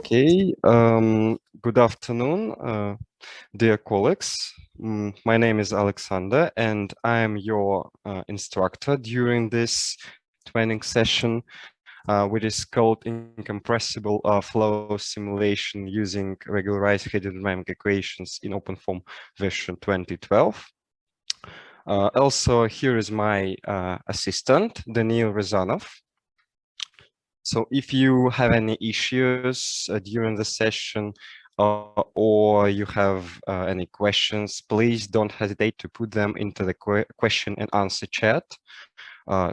Okay, good afternoon, dear colleagues. My name is Alexander, and I am your instructor during this training session, which is called Incompressible Flow Simulation using regularized hydrodynamic equations in OpenFOAM version 2012. Also, here is my assistant, Daniil Rezanov. So if you have any issues during the session or you have any questions, please don't hesitate to put them into the question and answer chat,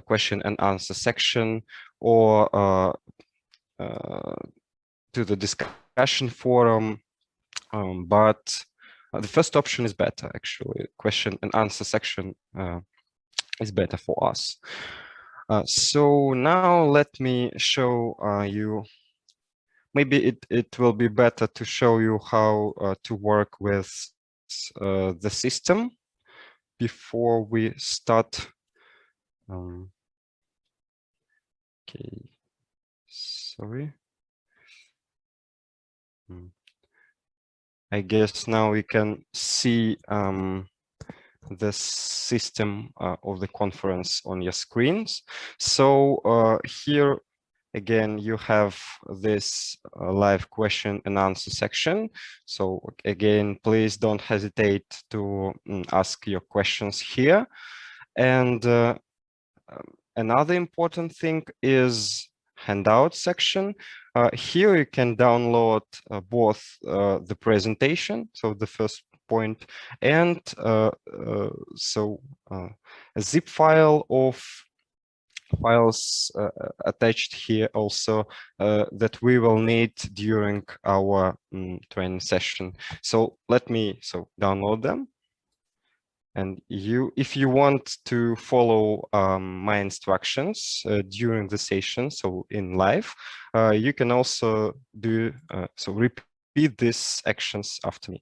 question and answer section, or to the discussion forum. But the first option is better, actually. Question and answer section is better for us. So now let me show you, maybe it will be better to show you how to work with the system before we start. Okay, sorry. I guess now we can see the system of the conference on your screens. So here again, you have this live question and answer section. So again, please don't hesitate to ask your questions here. And another important thing is handout section. Here you can download both the presentation, so the first point, and a zip file of files attached here also that we will need during our training session. So let me download them. And if you want to follow my instructions during the session, so in live, you can also do repeat these actions after me.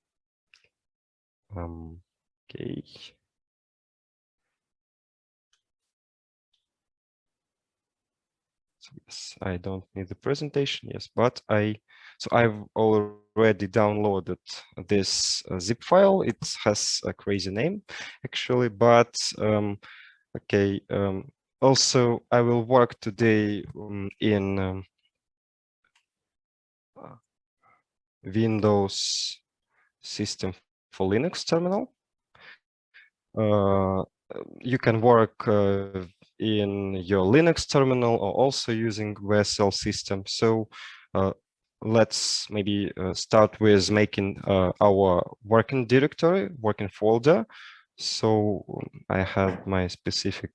Okay. So yes, I don't need the presentation, yes, but I've already downloaded this zip file. It has a crazy name, actually, but okay. Also, I will work today in Windows system for Linux terminal. You can work in your Linux terminal or also using VSL system. So let's maybe start with making our working directory, working folder. So I have my specific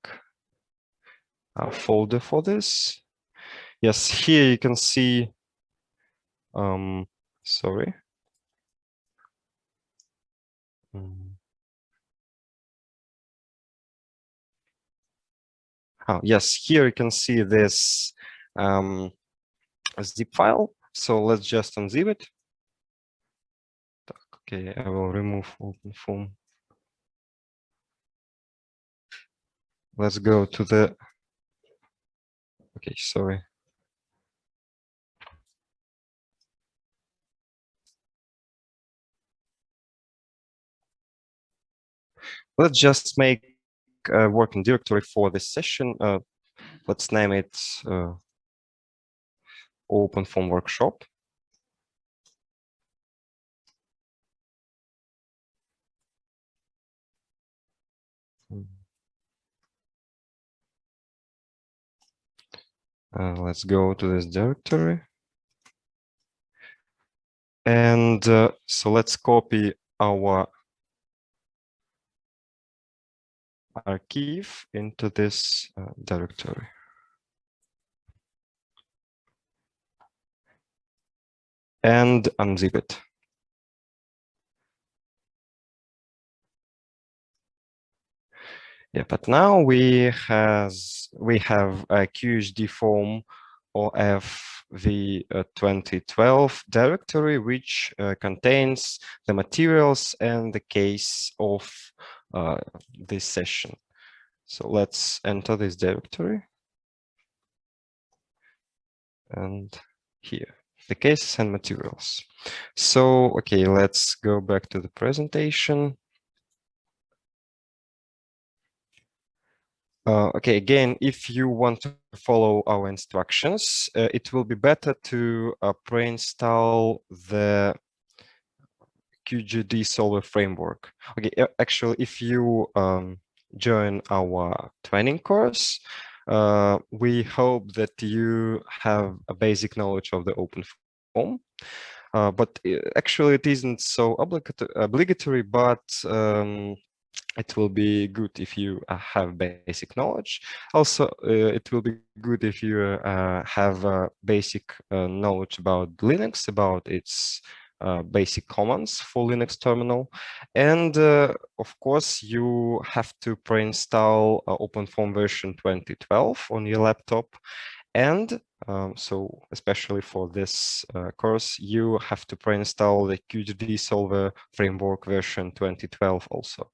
folder for this. Yes, here you can see, sorry. Oh, yes, here you can see this zip file. So let's just unzip it. Okay, I will remove OpenFOAM. Let's go to the, okay, sorry. Let's just make a working directory for this session. Let's name it OpenFOAM Workshop. Let's go to this directory. And so let's copy our archive into this directory. And unzip it. Yeah, but now we have a QHDFoam OF the 2012 directory, which contains the materials and the case of this session. So let's enter this directory. And here. the cases and materials. So, okay, let's go back to the presentation. Okay, again, if you want to follow our instructions, it will be better to pre-install the QGDsolver framework. Okay, actually, if you join our training course, we hope that you have a basic knowledge of the OpenFOAM. But actually, it isn't so obligatory, but it will be good if you have basic knowledge. Also, it will be good if you have basic knowledge about Linux, about its basic commands for Linux terminal. And of course, you have to pre-install OpenFOAM version 2012 on your laptop. And so especially for this course, you have to pre-install the QGDsolver framework version 2012 also.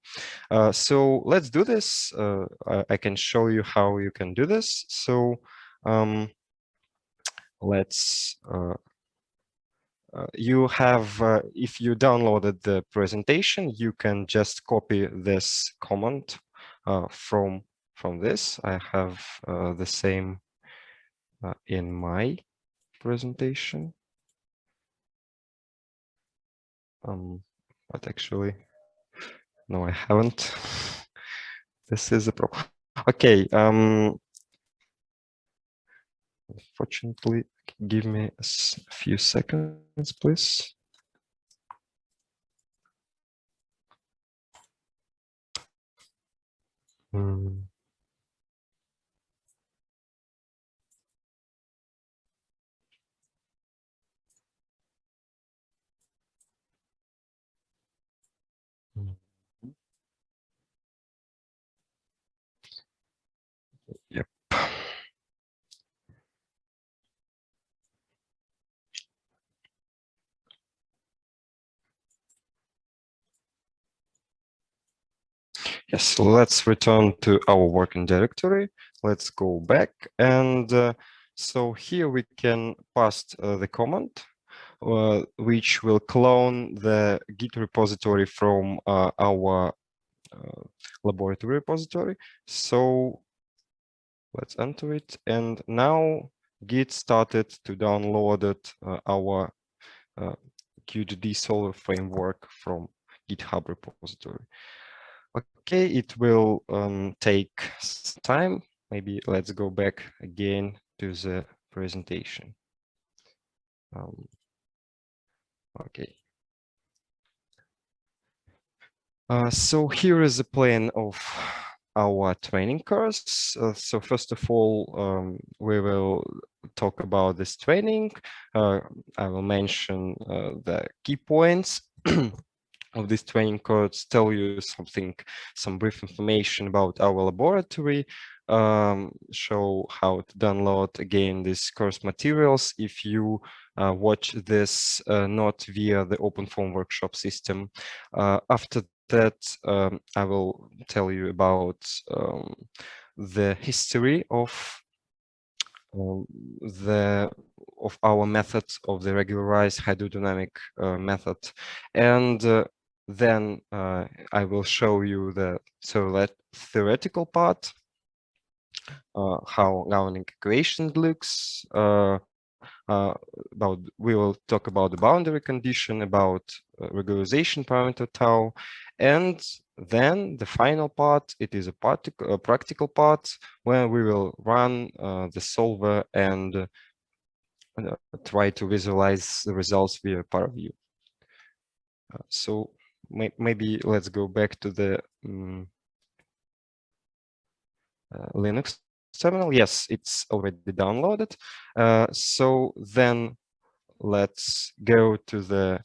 So let's do this. I can show you how you can do this. So let's you have, if you downloaded the presentation, you can just copy this command from this. I have the same in my presentation. But actually, no, I haven't. This is a problem. Okay. Unfortunately, give me a few seconds, please. Yep. Yes, so let's return to our working directory. Let's go back. And so here we can pass the command, which will clone the Git repository from our laboratory repository. So let's enter it. And now Git started to download our QGDsolver framework from GitHub repository. Okay, it will take some time. Maybe let's go back again to the presentation. Okay. So here is a plan of our training course. So first of all, we will talk about this training. I will mention the key points of this training course, tell you some brief information about our laboratory, show how to download again these course materials if you watch this not via the OpenFOAM Workshop system. After that, I will tell you about the history of our methods of the regularized hydrodynamic method, and then I will show you the theoretical part, how governing equation looks. We will talk about the boundary condition, about regularization parameter tau, and then the final part, it is a practical part where we will run the solver and try to visualize the results via ParaView. So maybe let's go back to the Linux terminal. Yes, it's already downloaded. So then let's go to the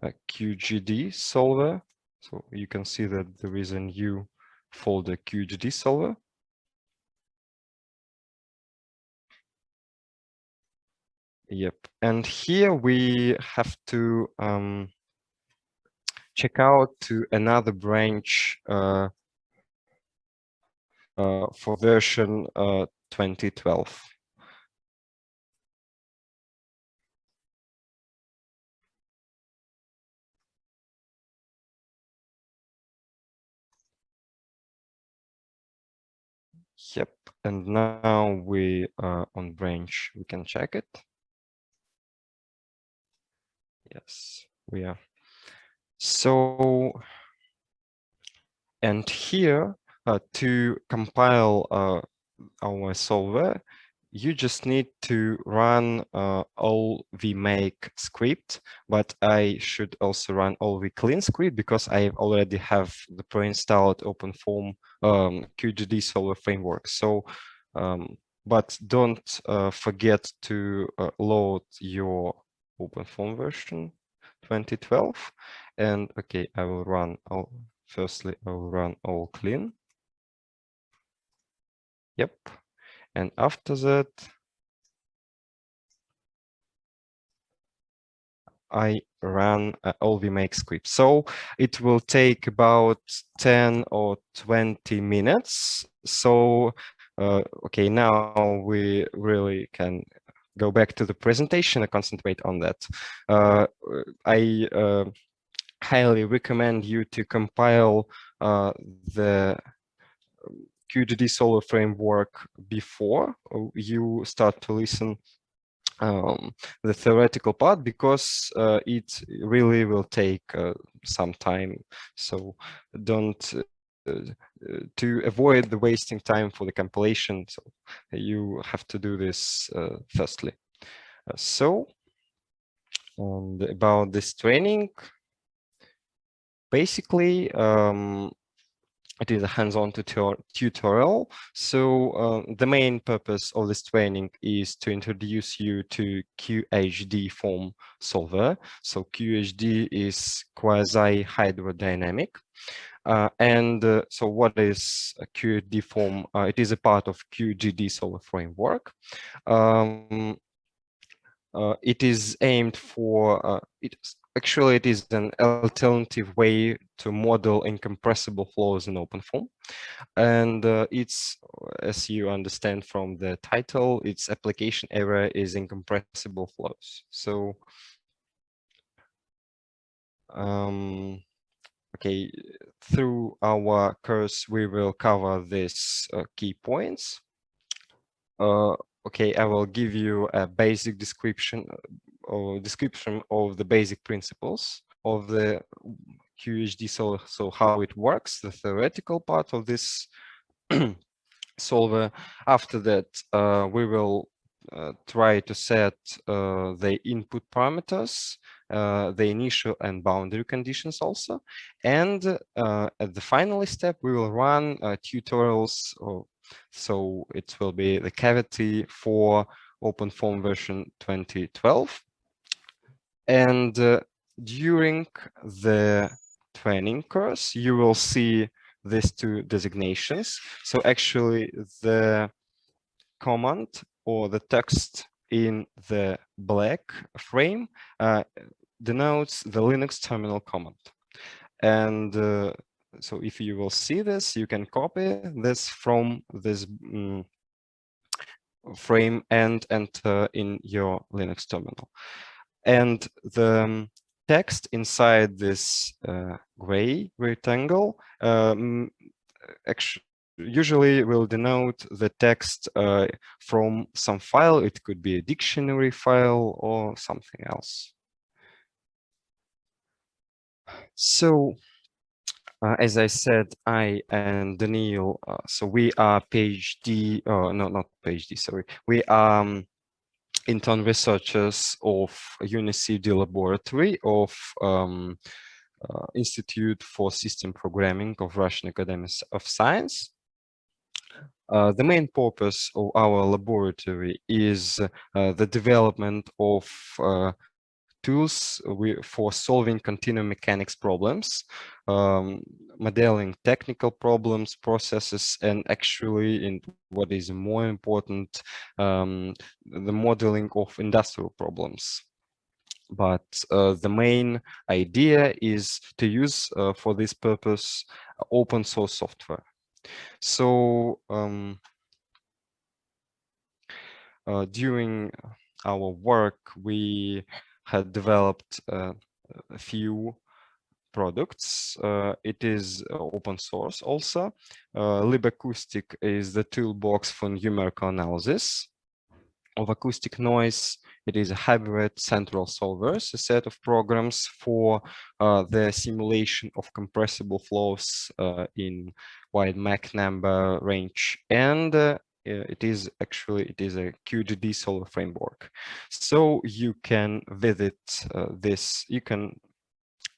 QGDsolver. So you can see that there is a new folder QGDsolver. Yep, and here we have to check out to another branch for version 2012. Yep, and now we are on branch. We can check it. Yes, we are. So, and here to compile our solver, you just need to run all vmake script, but I should also run all vclean script because I already have the pre-installed OpenFOAM QGDsolver framework. So, but don't forget to load your OpenFOAM version 2012. And okay, I will run all. Firstly, I will run all clean. Yep. And after that, I run all vmake script. So it will take about 10 or 20 minutes. So, okay, now we really can go back to the presentation and concentrate on that. I highly recommend you to compile the QGDsolver framework before you start to listen the theoretical part, because it really will take some time. So don't to avoid the wasting time for the compilation. So you have to do this firstly. So, and about this training, basically, it is a hands-on tutorial. So the main purpose of this training is to introduce you to QHDFoam solver. So QHD is quasi-hydrodynamic. So what is a QHDFoam? It is a part of QGDsolver framework. It is aimed for, actually it is an alternative way to model incompressible flows in OpenFOAM. And it's, as you understand from the title, its application area is incompressible flows. So, okay, through our course, we will cover these key points. Okay, I will give you a basic description of the basic principles of the QHDsolver, so how it works, the theoretical part of this solver. After that, we will try to set the input parameters, the initial and boundary conditions also. And at the final step, we will run tutorials. So it will be the cavity for OpenFOAM version 2012. And during the training course, you will see these two designations. So actually the command or the text in the black frame denotes the Linux terminal command. And so if you will see this, you can copy this from this frame and enter in your Linux terminal. And the text inside this gray rectangle actually usually will denote the text from some file. It could be a dictionary file or something else. So, as I said, I and Daniil, so we are PhD, no, not PhD, sorry. We are intern researchers of UniCD laboratory of Institute for System Programming of Russian Academy of Science. The main purpose of our laboratory is the development of tools for solving continuum mechanics problems, modeling technical problems, processes, and actually, in what is more important, the modeling of industrial problems. But the main idea is to use for this purpose open source software. So during our work, we had developed a few products. It is open source also. LibAcoustic is the toolbox for numerical analysis of acoustic noise. It is a hybrid central solvers, a set of programs for the simulation of compressible flows in wide Mach number range, and it is a QGDsolver framework. So you can visit you can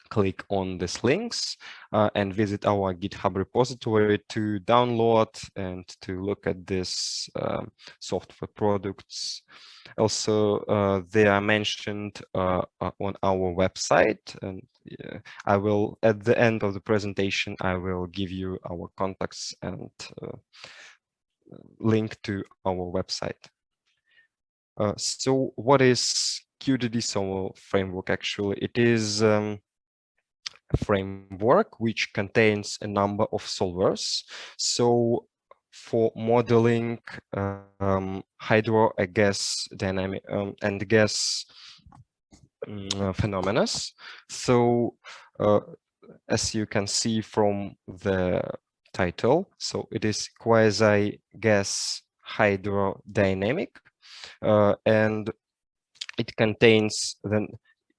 click on these links and visit our GitHub repository to download and to look at this software products. Also, they are mentioned on our website, and I will, at the end of the presentation, I will give you our contacts and link to our website. So what is QGDsolver framework actually? It is a framework which contains a number of solvers. So for modeling gas dynamic and gas phenomena. So as you can see from the title, so it is quasi-gas hydrodynamic, and it contains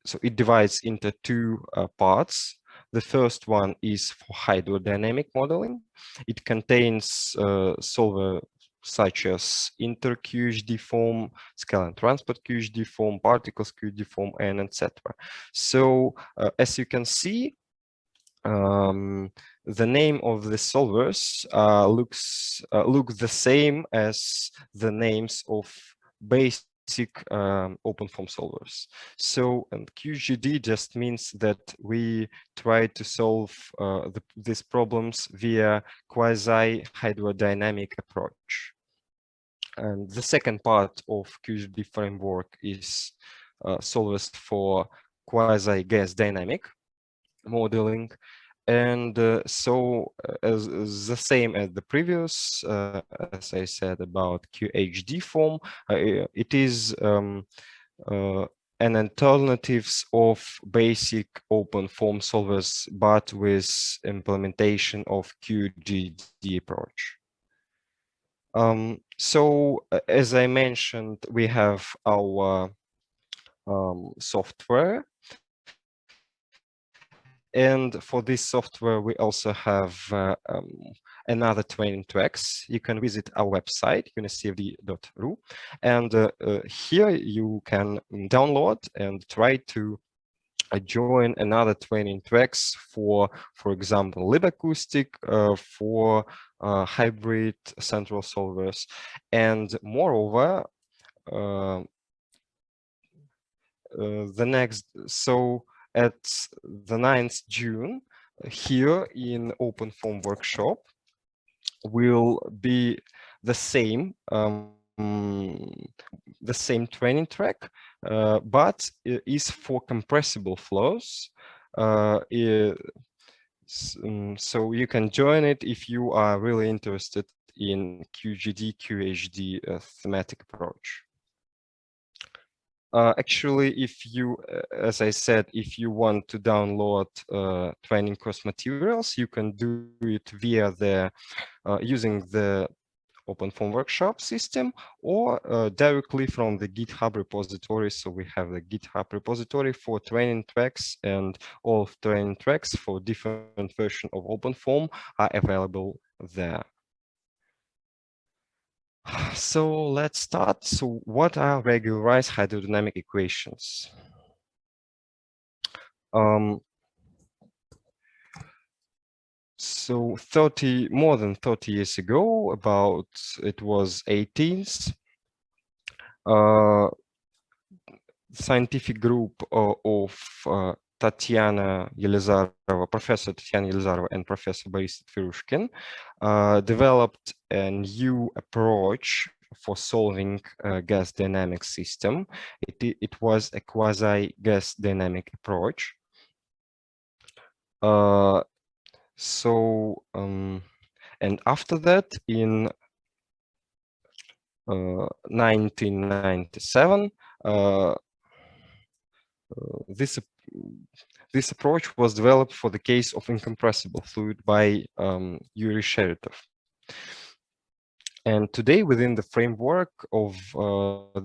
so it divides into two parts. The first one is for hydrodynamic modeling. It contains solver such as inter-QHDFoam, scalar transport QHDFoam, particles QHDFoam, and etc. So as you can see, the name of the solvers look the same as the names of basic OpenFOAM solvers. So QGD just means that we try to solve these problems via quasi-hydrodynamic approach. And the second part of QGD framework is solvers for quasi-gas dynamic modeling. And so as the same as the previous, as I said about QHDFoam, it is an alternatives of basic OpenFOAM solvers, but with implementation of QGD approach. So as I mentioned, we have our software. And for this software, we also have another training tracks. You can visit our website, unicfd.ru, and here you can download and try to join another training tracks for example, LibAcoustic, for hybrid central solvers, and moreover, at the 9th June, here in OpenFOAM Workshop, will be the same training track, but it is for compressible flows. So you can join it if you are really interested in QHD thematic approach. Actually, if you, as I said, if you want to download training course materials, you can do it via the using the OpenFOAM Workshop system, or directly from the GitHub repository. So we have the GitHub repository for training tracks, and all training tracks for different versions of OpenFOAM are available there. So let's start. So what are regularized hydrodynamic equations? So more than 30 years ago, it was 18th, scientific group of Tatiana Yelizarova, Professor Tatiana Yelizarova and Professor Boris Tverushkin developed a new approach for solving a gas dynamic system. It was a quasi-gas dynamic approach. And after that, in 1997, This approach was developed for the case of incompressible fluid by Yuri Sheretov. And today, within the framework of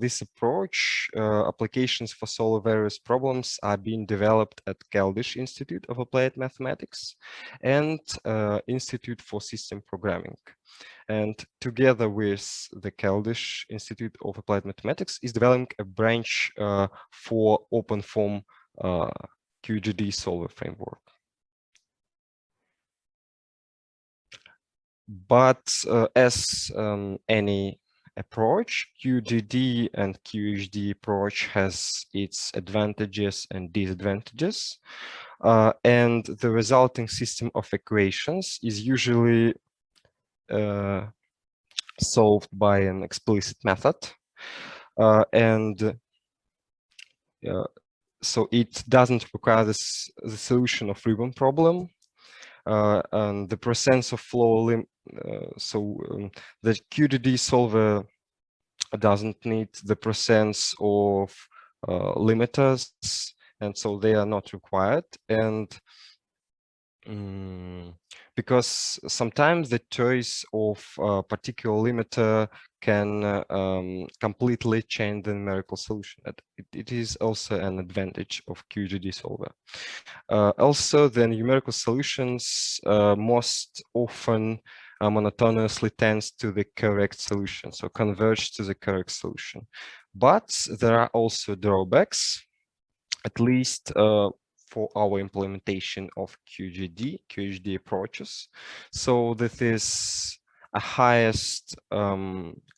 this approach, applications for solve various problems are being developed at Cardiff Institute of Applied Mathematics and Institute for System Programming. And together with the Cardiff Institute of Applied Mathematics is developing a branch for OpenFOAM QGDsolver framework. But as any approach, QGD and QHD approach has its advantages and disadvantages. And the resulting system of equations is usually solved by an explicit method. So it doesn't require the solution of ribbon problem. And the presence of flow the QGDsolver doesn't need the presence of limiters, and so they are not required. And because sometimes the choice of a particular limiter can completely change the numerical solution. It is also an advantage of QGDsolver. Also, the numerical solutions most often monotonously tends to the correct solution, so converge to the correct solution. But there are also drawbacks, at least for our implementation of QHD approaches. So that is a highest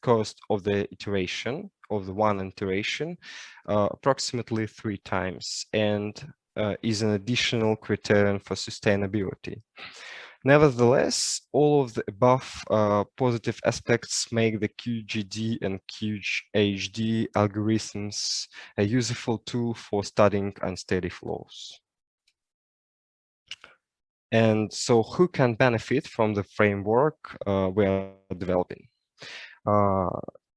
cost of the iteration, of the one iteration, approximately 3 times, and is an additional criterion for sustainability. Nevertheless, all of the above positive aspects make the QGD and QHD algorithms a useful tool for studying unsteady flows. And so who can benefit from the framework we are developing?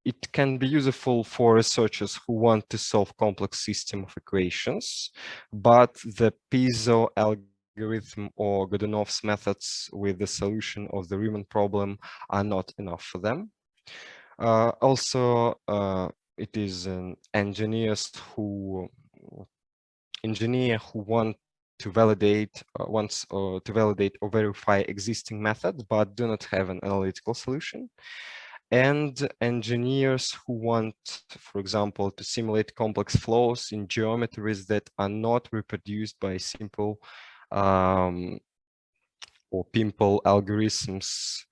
It can be useful for researchers who want to solve complex system of equations, but the Piso algorithm or Godunov's methods with the solution of the Riemann problem are not enough for them. Also, it is engineers who want to validate or verify existing methods, but do not have an analytical solution. And engineers who want, for example, to simulate complex flows in geometries that are not reproduced by simple or pimple algorithms.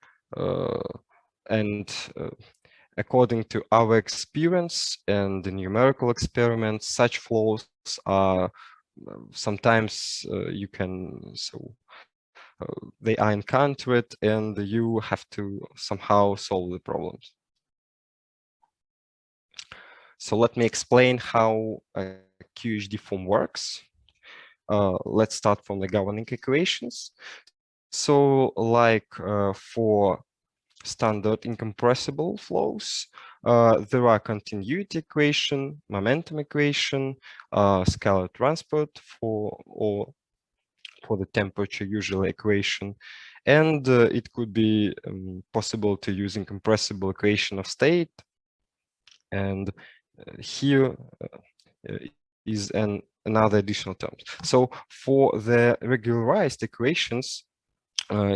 According to our experience and the numerical experiments, such flows are sometimes they are encountered and you have to somehow solve the problems. So let me explain how QHDFoam works. Let's start from the governing equations. So like for standard incompressible flows, there are continuity equation, momentum equation, scalar transport for the temperature usually equation, and it could be possible to use incompressible equation of state. And here is another additional term. So for the regularized equations,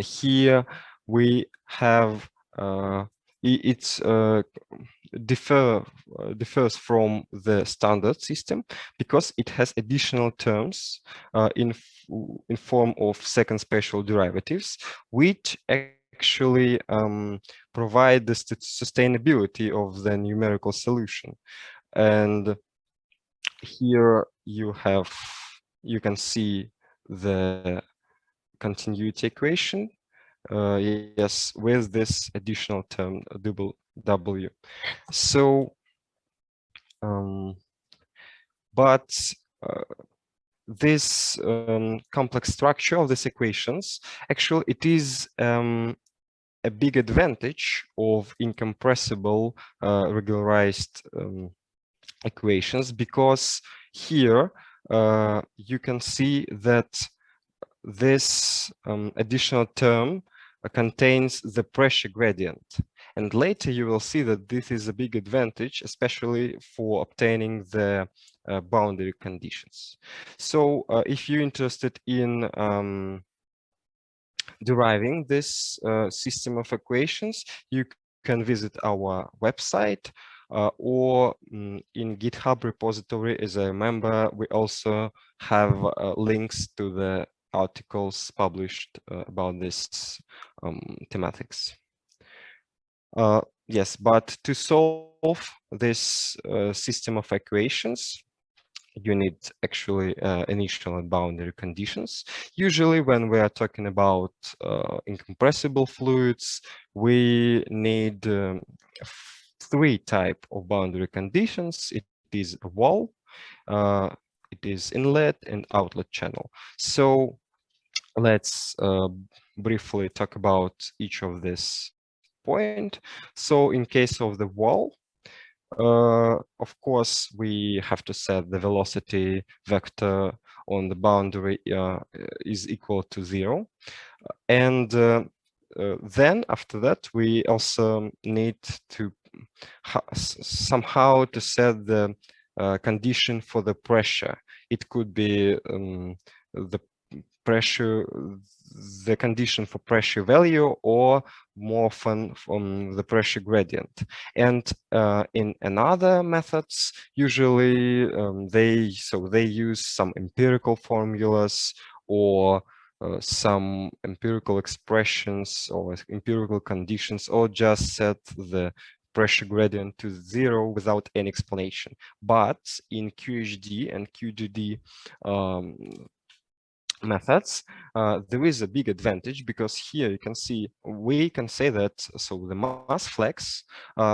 here we have differs from the standard system because it has additional terms in form of second special derivatives, which actually provide the sustainability of the numerical solution. And here you can see the continuity equation, yes, with this additional term W. So, this complex structure of these equations, actually, it is a big advantage of incompressible regularized equations, because here you can see that this additional term contains the pressure gradient. And later you will see that this is a big advantage, especially for obtaining the boundary conditions. So if you're interested in deriving this system of equations, you can visit our website or in GitHub repository. As I remember, we also have links to the articles published about this thematics. Yes, but to solve this system of equations, you need actually initial and boundary conditions. Usually when we are talking about incompressible fluids, we need three type of boundary conditions. It is a wall, it is inlet and outlet channel. So let's briefly talk about each of this point. So in case of the wall, of course, we have to set the velocity vector on the boundary is equal to 0. And then after that, we also need to somehow to set the condition for the pressure. It could be the pressure, the condition for pressure value, or more often from the pressure gradient. And in another methods, usually they use some empirical formulas or some empirical expressions or empirical conditions, or just set the pressure gradient to 0 without any explanation. But in QHD and QGD methods, there is a big advantage, because here you can see, we can say that, so the mass flux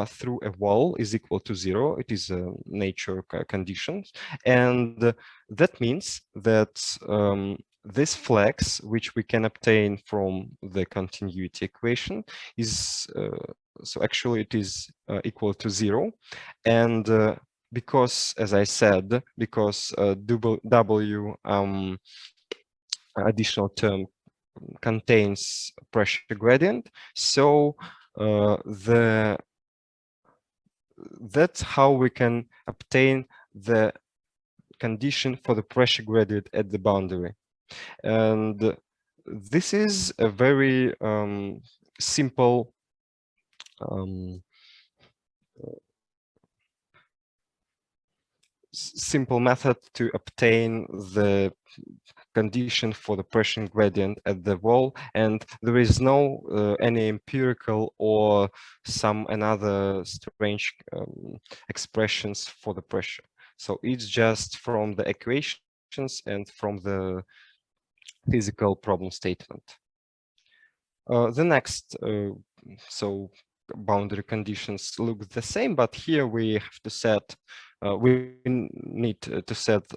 through a wall is equal to 0. It is a nature condition, and that means that this flux, which we can obtain from the continuity equation, is so actually it is equal to 0. And because, as I said, because W additional term contains pressure gradient, so that's how we can obtain the condition for the pressure gradient at the boundary. And this is a very simple method to obtain the condition for the pressure gradient at the wall, and there is no any empirical or some another strange expressions for the pressure. So it's just from the equations and from the physical problem statement. The next, so boundary conditions look the same, but here we have to set, we need to set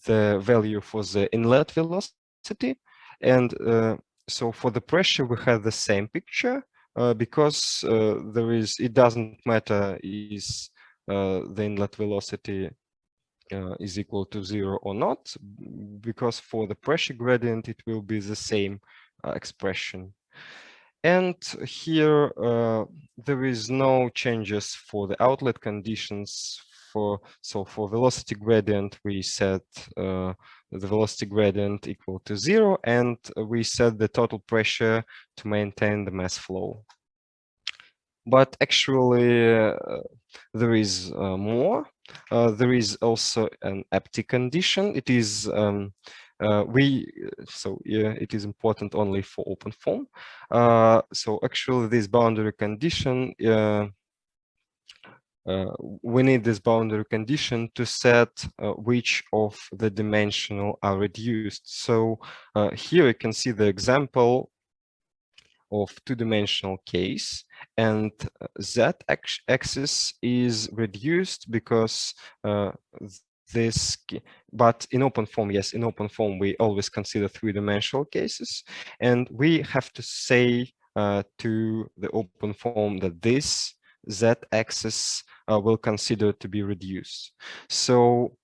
the value for the inlet velocity. And so for the pressure, we have the same picture, because it doesn't matter is the inlet velocity is equal to 0 or not, because for the pressure gradient, it will be the same expression. And here, there is no changes for the outlet conditions. So for velocity gradient, we set the velocity gradient equal to 0, and we set the total pressure to maintain the mass flow. But actually, there is more. There is also an empty condition. It is it is important only for OpenFOAM. So actually, this boundary condition, we need this boundary condition to set which of the dimensional are reduced. So here you can see the example of two-dimensional case, and z-axis is reduced because but in OpenFOAM, yes, in OpenFOAM we always consider three-dimensional cases, and we have to say to the OpenFOAM that this z-axis will consider to be reduced. So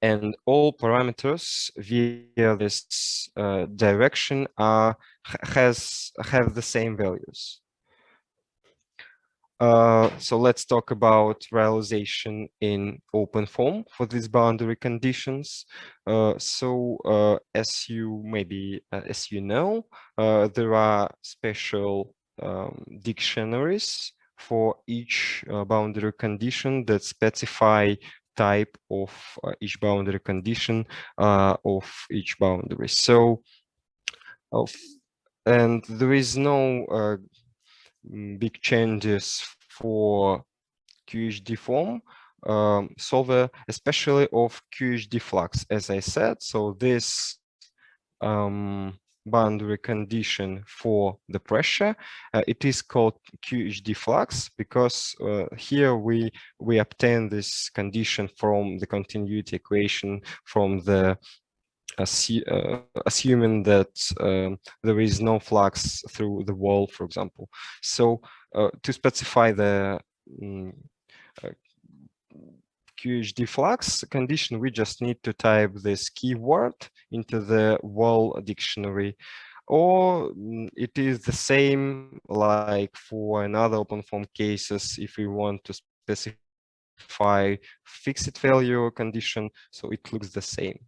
and all parameters via this direction have the same values. So let's talk about realization in OpenFOAM for these boundary conditions. As you know, there are special dictionaries for each boundary condition that specify type of each boundary condition of each boundary. So, and there is no big changes for QHDFoam solver, especially of QHDFlux, as I said. So this boundary condition for the pressure, it is called QHDFlux because here we obtain this condition from the continuity equation from the assuming that there is no flux through the wall, for example. So to specify the QHDFlux condition, we just need to type this keyword into the wall dictionary, or it is the same like for another OpenFOAM cases if we want to specify fixed value condition, so it looks the same.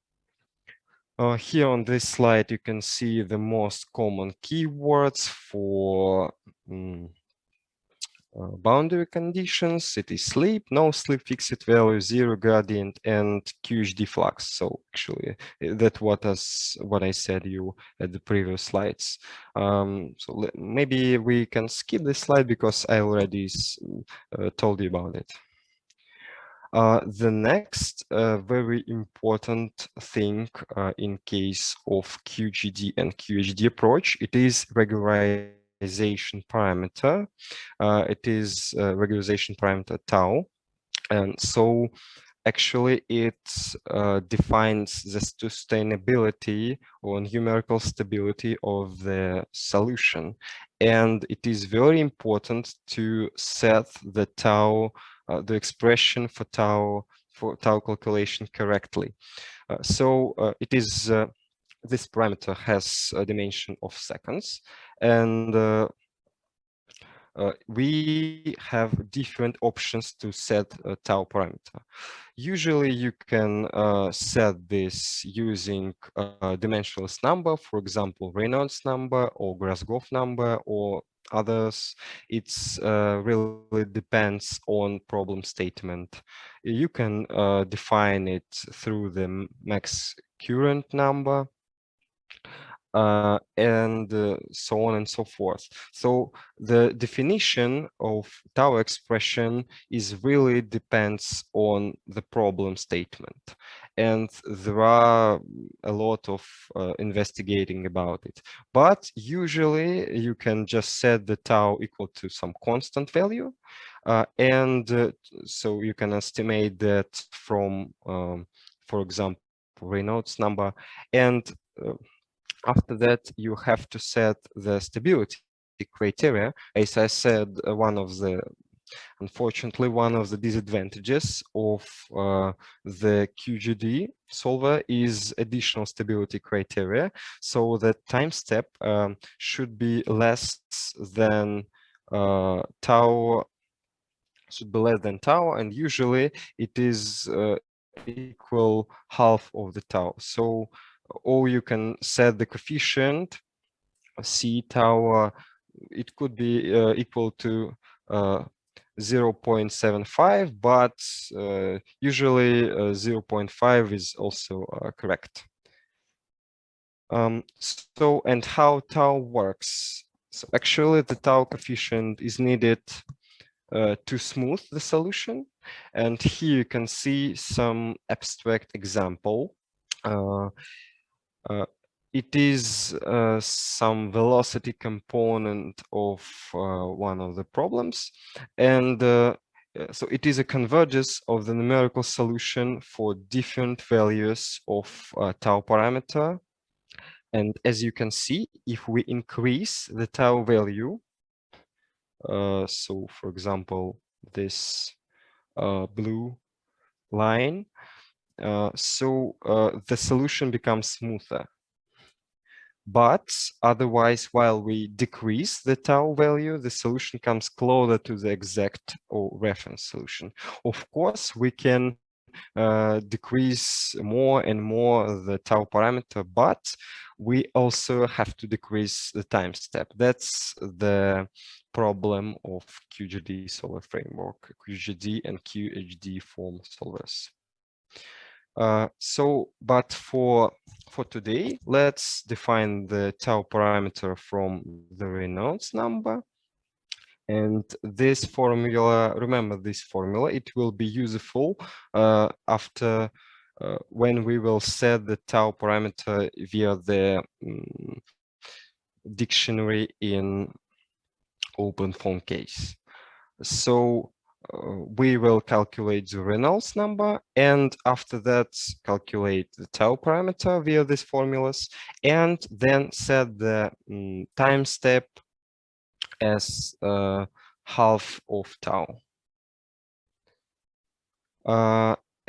Here on this slide, you can see the most common keywords for boundary conditions. It is sleep, no sleep, fixed value, zero gradient, and QHDFlux. So actually, that what I said you at the previous slides. So maybe we can skip this slide because I already told you about it. The next very important thing in case of QGD and QHD approach, it is regularization parameter. It is regularization parameter tau. And so actually it defines the sustainability or numerical stability of the solution. And it is very important to set the tau, the expression for tau calculation correctly. It is this parameter has a dimension of seconds, and we have different options to set a tau parameter. Usually you can set this using a dimensionless number, for example, Reynolds number or Grasgoff number or others. It's really depends on problem statement. You can define it through the max current number, and so on and so forth. So the definition of tau expression is really depends on the problem statement. And there are a lot of investigating about it. But usually you can just set the tau equal to some constant value. So you can estimate that from, for example, Reynolds number. And after that, you have to set the stability criteria. As I said, unfortunately, one of the disadvantages of the QGD solver is additional stability criteria. So the time step should be less than tau, and usually it is equal half of the tau. So, or you can set the coefficient C tau, it could be equal to 0.75, but usually 0.5 is also correct. And how tau works? So actually the tau coefficient is needed to smooth the solution. And here you can see some abstract example. It is some velocity component of one of the problems. And so it is a convergence of the numerical solution for different values of tau parameter. And as you can see, if we increase the tau value, so for example, this blue line, the solution becomes smoother. But otherwise, while we decrease the tau value, the solution comes closer to the exact or reference solution. Of course, we can decrease more and more the tau parameter, but we also have to decrease the time step. That's the problem of QGDsolver framework, QGD and QHDFoam solvers. But for today, let's define the tau parameter from the Reynolds number. And this formula, remember this formula, it will be useful after when we will set the tau parameter via the dictionary in OpenFOAM case. So we will calculate the Reynolds number, and after that calculate the tau parameter via these formulas, and then set the time step as half of tau.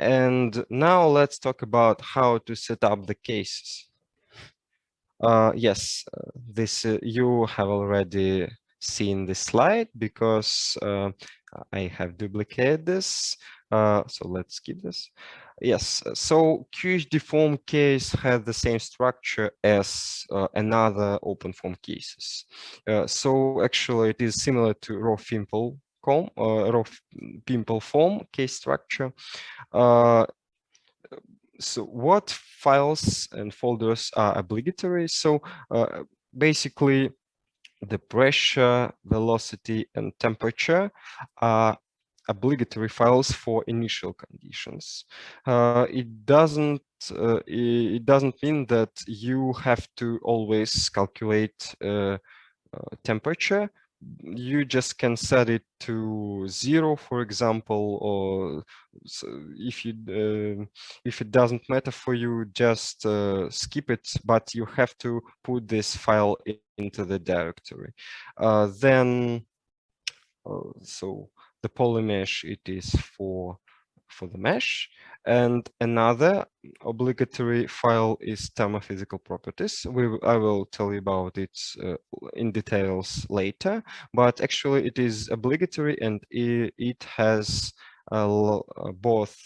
And now let's talk about how to set up the cases. Yes, this you have already seen this slide because I have duplicated this. So let's skip this. Yes, so QHDFoam case has the same structure as another OpenFOAM cases. So actually it is similar to raw pimple form case structure. So what files and folders are obligatory? So basically the pressure, velocity, and temperature are obligatory files for initial conditions. It doesn't mean that you have to always calculate temperature. You just can set it to 0, for example, or so if it doesn't matter for you, just skip it, but you have to put this file into the directory. So the polymesh, it is for the mesh, and another obligatory file is thermophysical properties. I will tell you about it in details later, but actually it is obligatory, and it has both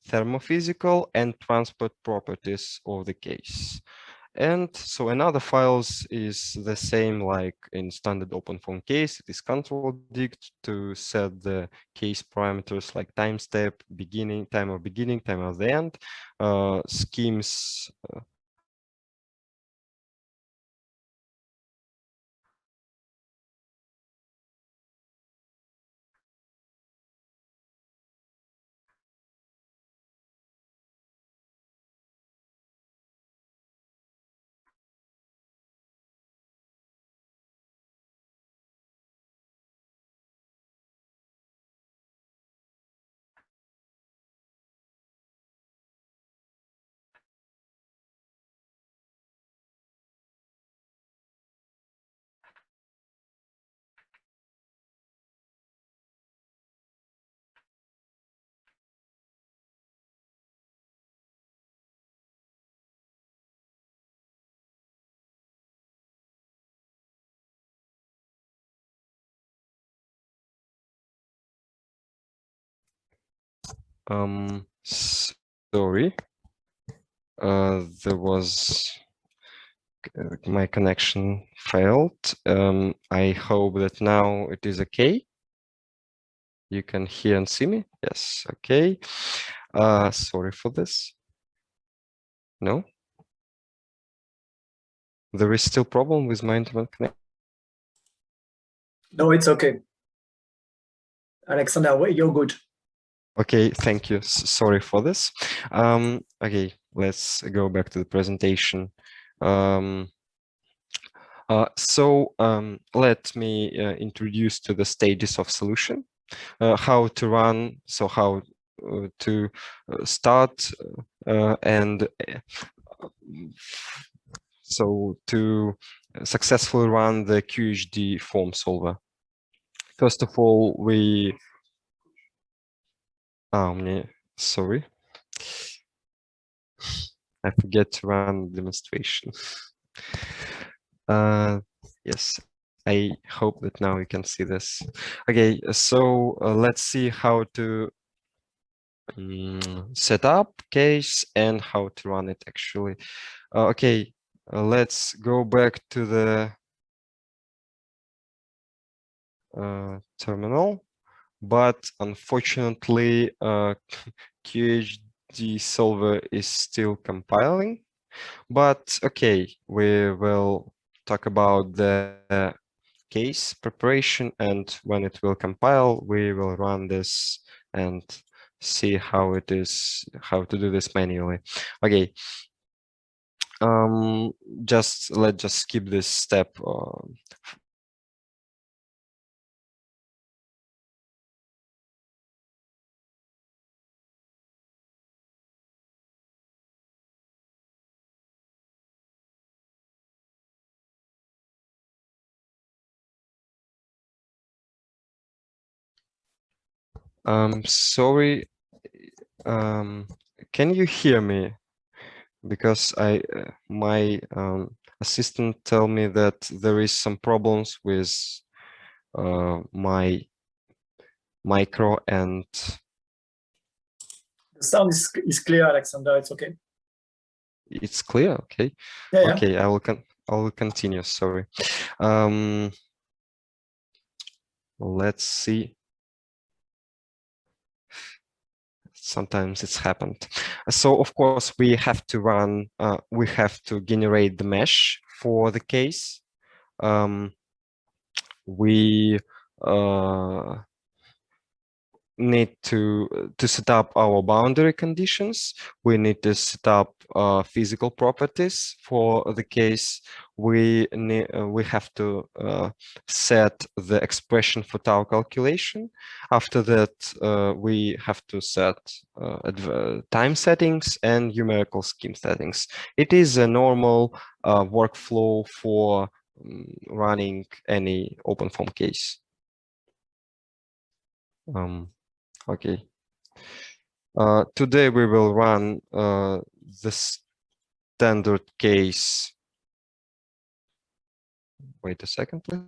thermophysical and transport properties of the case. And so another files is the same like in standard OpenFOAM case. It is control dict to set the case parameters like time step, beginning, time of the end, schemes. Sorry, there was my connection failed. I hope that now it is okay. You can hear and see me? Yes, okay. Sorry for this. No? There is still problem with my internet connection? No, it's okay. Alexander, you're good. Okay, thank you. Sorry for this. Okay, let's go back to the presentation. Let me introduce to the stages of solution, how to run, so how to start and so to successfully run the QHDFoam solver. First of all, sorry. I forget to run the demonstration. Yes, I hope that now you can see this. Okay, so let's see how to set up case and how to run it actually. Okay, let's go back to the terminal, but unfortunately QHDSolver is still compiling. But okay, we will talk about the case preparation, and when it will compile, we will run this and see how it is, how to do this manually. Okay, let's just skip this step. Sorry, can you hear me? Because my assistant tell me that there is some problems with my micro, and the sound is clear, Alexander. It's okay. It's clear. Okay. Yeah, okay, I will continue. Sorry. Let's see. Sometimes it's happened. So of course we have to run, we have to generate the mesh for the case. We need to set up our boundary conditions. We need to set up physical properties for the case. We have to set the expression for tau calculation. After that, we have to set time settings and numerical scheme settings. It is a normal workflow for running any OpenFOAM case. Okay. Today we will run the standard case. Wait a second, please.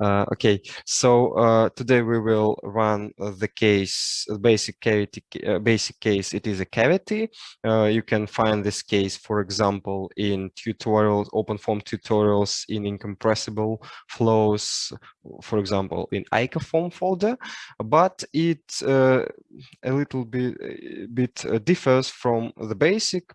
Okay, so today we will run the case, basic case. It is a cavity. You can find this case, for example, in tutorials, OpenFOAM tutorials, in Incompressible flows, for example, in ISP folder. But it a little bit differs from the basic,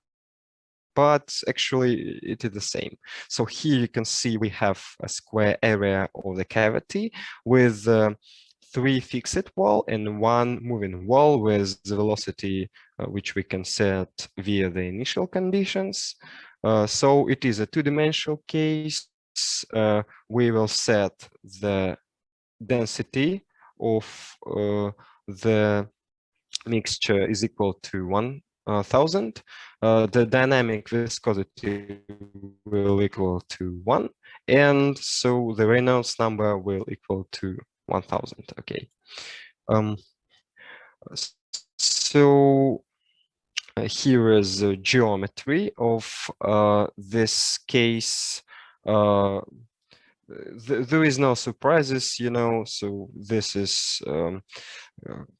but actually it is the same. So here you can see we have a square area of the cavity with 3 fixed wall and 1 moving wall with the velocity which we can set via the initial conditions. So it is a 2-dimensional case. We will set the density of the mixture is equal to 1000. The dynamic viscosity will equal to 1, and so the Reynolds number will equal to 1000. Okay. So here is the geometry of this case. There is no surprises, you know, so this is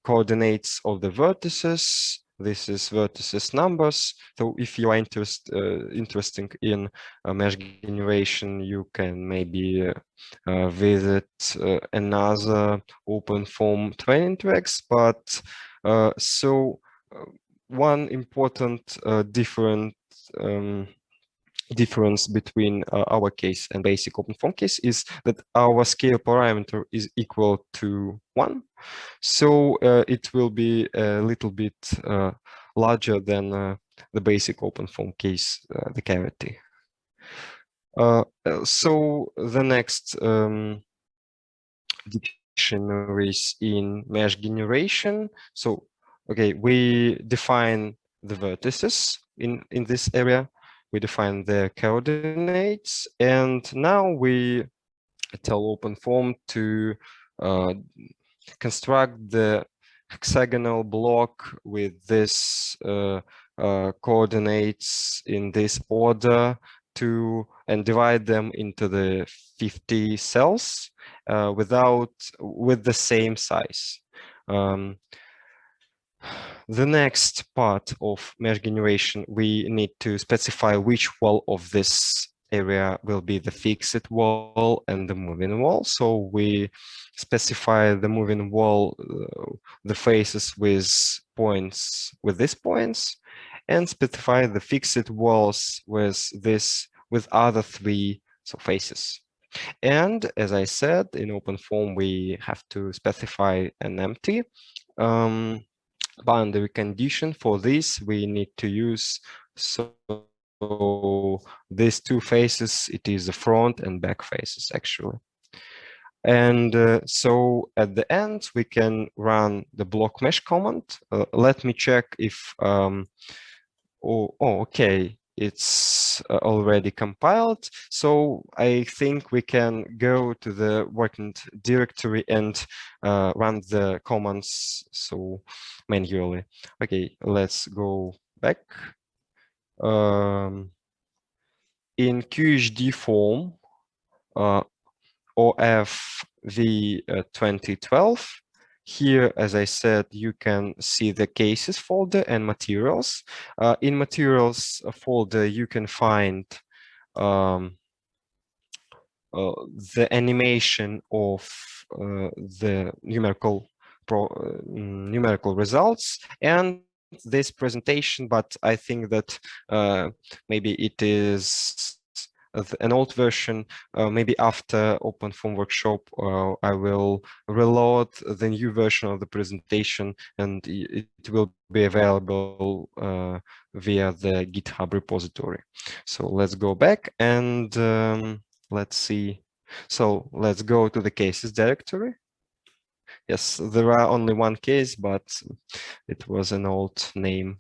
coordinates of the vertices. This is vertices numbers. So if you are interested in mesh generation, you can maybe visit another OpenFOAM training tracks. But one important difference between our case and basic OpenFOAM case is that our scale parameter is equal to 1. So it will be a little bit larger than the basic OpenFOAM case, the cavity. So the next dictionaries in mesh generation. So, okay, we define the vertices in this area. We define the coordinates, and now we tell OpenFOAM to construct the hexagonal block with this coordinates in this order and divide them into the 50 cells with the same size. The next part of mesh generation, we need to specify which wall of this area will be the fixed wall and the moving wall. So we specify the moving wall, the faces with points, with these points, and specify the fixed walls with other three faces. And as I said, in OpenFOAM, we have to specify an empty boundary condition. For this, we need to use these two faces. It is the front and back faces, actually. And so at the end, we can run the block mesh command. Let me check if, okay, it's already compiled. So I think we can go to the working directory and run the commands manually. Okay, let's go back. In QHDFoam OFV 2012, here, as I said, you can see the cases folder and materials. In materials folder, you can find the animation of the numerical results and this presentation, but I think that maybe it is an old version. Maybe after OpenFOAM Workshop, I will reload the new version of the presentation and it will be available via the GitHub repository. So let's go back and let's see. So let's go to the cases directory. Yes, there are only one case, but it was an old name.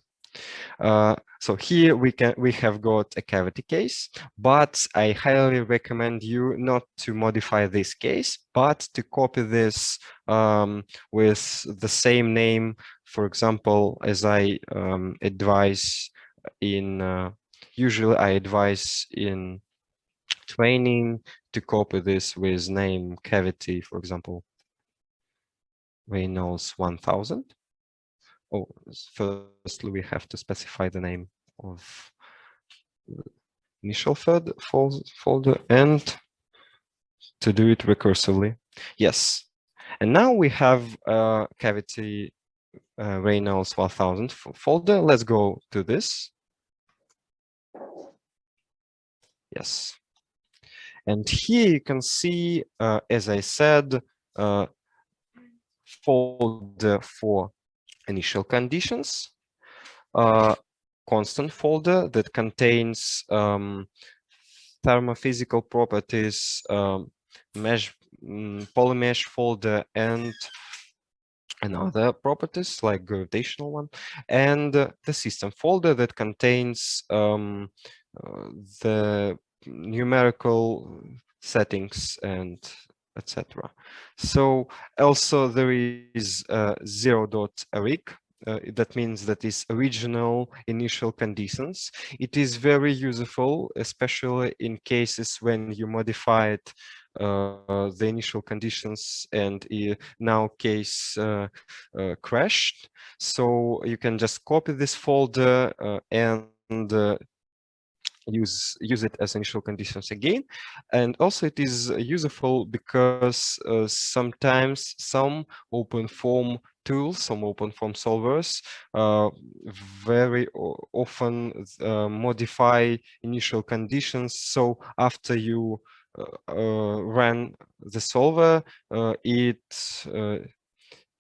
So here we have got a cavity case, but I highly recommend you not to modify this case, but to copy this with the same name. For example, as I advise in, usually I advise in training to copy this with name cavity, for example, Reynolds 1000. Oh, firstly, we have to specify the name of the initial folder and to do it recursively. Yes. And now we have a cavity Reynolds 1000 folder. Let's go to this. Yes. And here you can see, as I said, folder for initial conditions, constant folder that contains thermophysical properties, polymesh folder, and other properties like gravitational one, and the system folder that contains the numerical settings and etc. So also there is 0.arg. That means that is original initial conditions. It is very useful, especially in cases when you modified the initial conditions and now case crashed. So you can just copy this folder and use it as initial conditions again. And also it is useful because sometimes some OpenFOAM tools, some OpenFOAM solvers very often modify initial conditions. So after you run the solver, it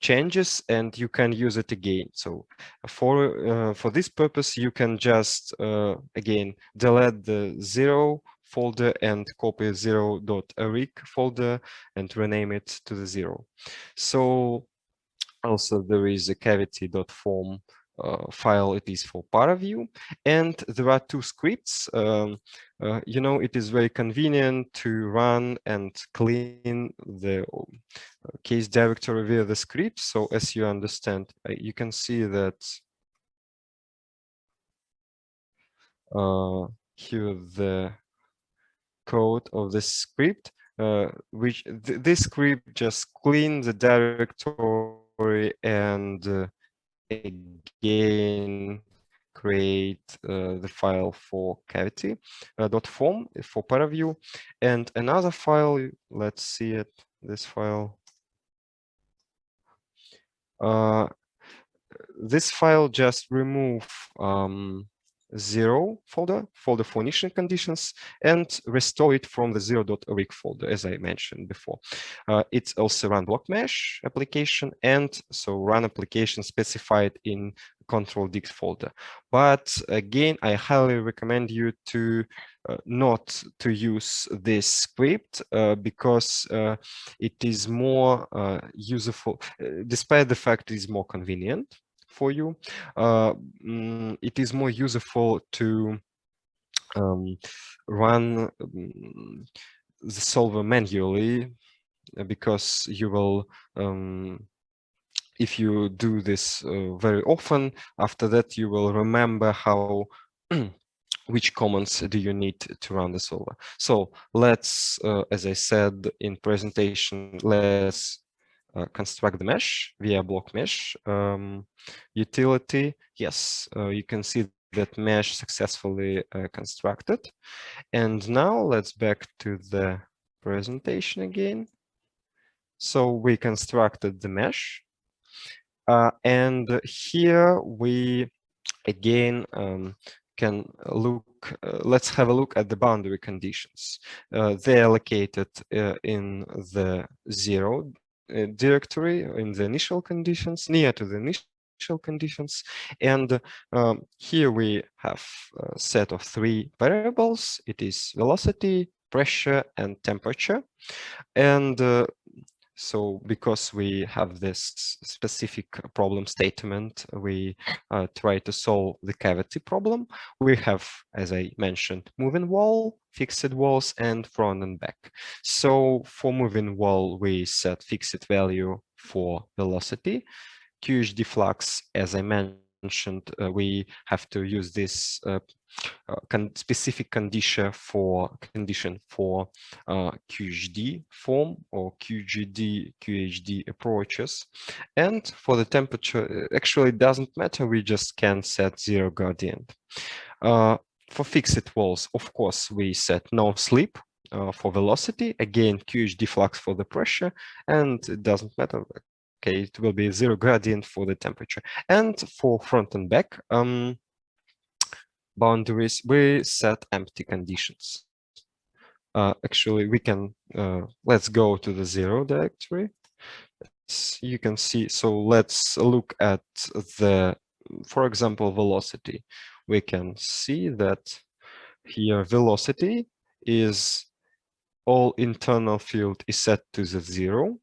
changes and you can use it again. So for this purpose, you can just again delete the 0 folder and copy 0.arg folder and rename it to the 0. So also there is a cavity.foam file it is for ParaView, and there are two scripts. You know, it is very convenient to run and clean the case directory via the script. So as you understand, you can see that here the code of this script, which this script just clean the directory and again create the file for cavity.foam for ParaView, and another file, let's see it, this file. This file just remove 0 folder for initial conditions and restore it from the 0.rig folder, as I mentioned before. It's also run block mesh application, and so run application specified in control dict folder. But again, I highly recommend you to not to use this script because it is more useful, despite the fact it is more convenient for you. It is more useful to run the solver manually, because you will, if you do this very often, after that you will remember how which commands do you need to run the solver. So let's, as I said in presentation, let's construct the mesh via block mesh utility. Yes, you can see that mesh successfully constructed. And now let's back to the presentation again. So we constructed the mesh. And here we again can look, let's have a look at the boundary conditions. They are located in the 0 directory in the initial conditions, near to the initial conditions. And here we have a set of 3 variables. It is velocity, pressure, and temperature. And so because we have this specific problem statement, we try to solve the cavity problem. We have, as I mentioned, moving wall, fixed walls, and front and back. So for moving wall, we set fixed value for velocity. QHD flux, as I mentioned, we have to use this specific condition for QHDFoam or QHD approaches. And for the temperature, actually it doesn't matter, we just can set 0 gradient. For fixed walls, of course, we set no slip. For velocity, again, QHD flux for the pressure, and it doesn't matter. Okay, it will be 0 gradient for the temperature. And for front and back boundaries, we set empty conditions. Actually, we can, let's go to the 0 directory. You can see, so let's look at the, for example, velocity. We can see that here velocity is all internal field is set to the 0.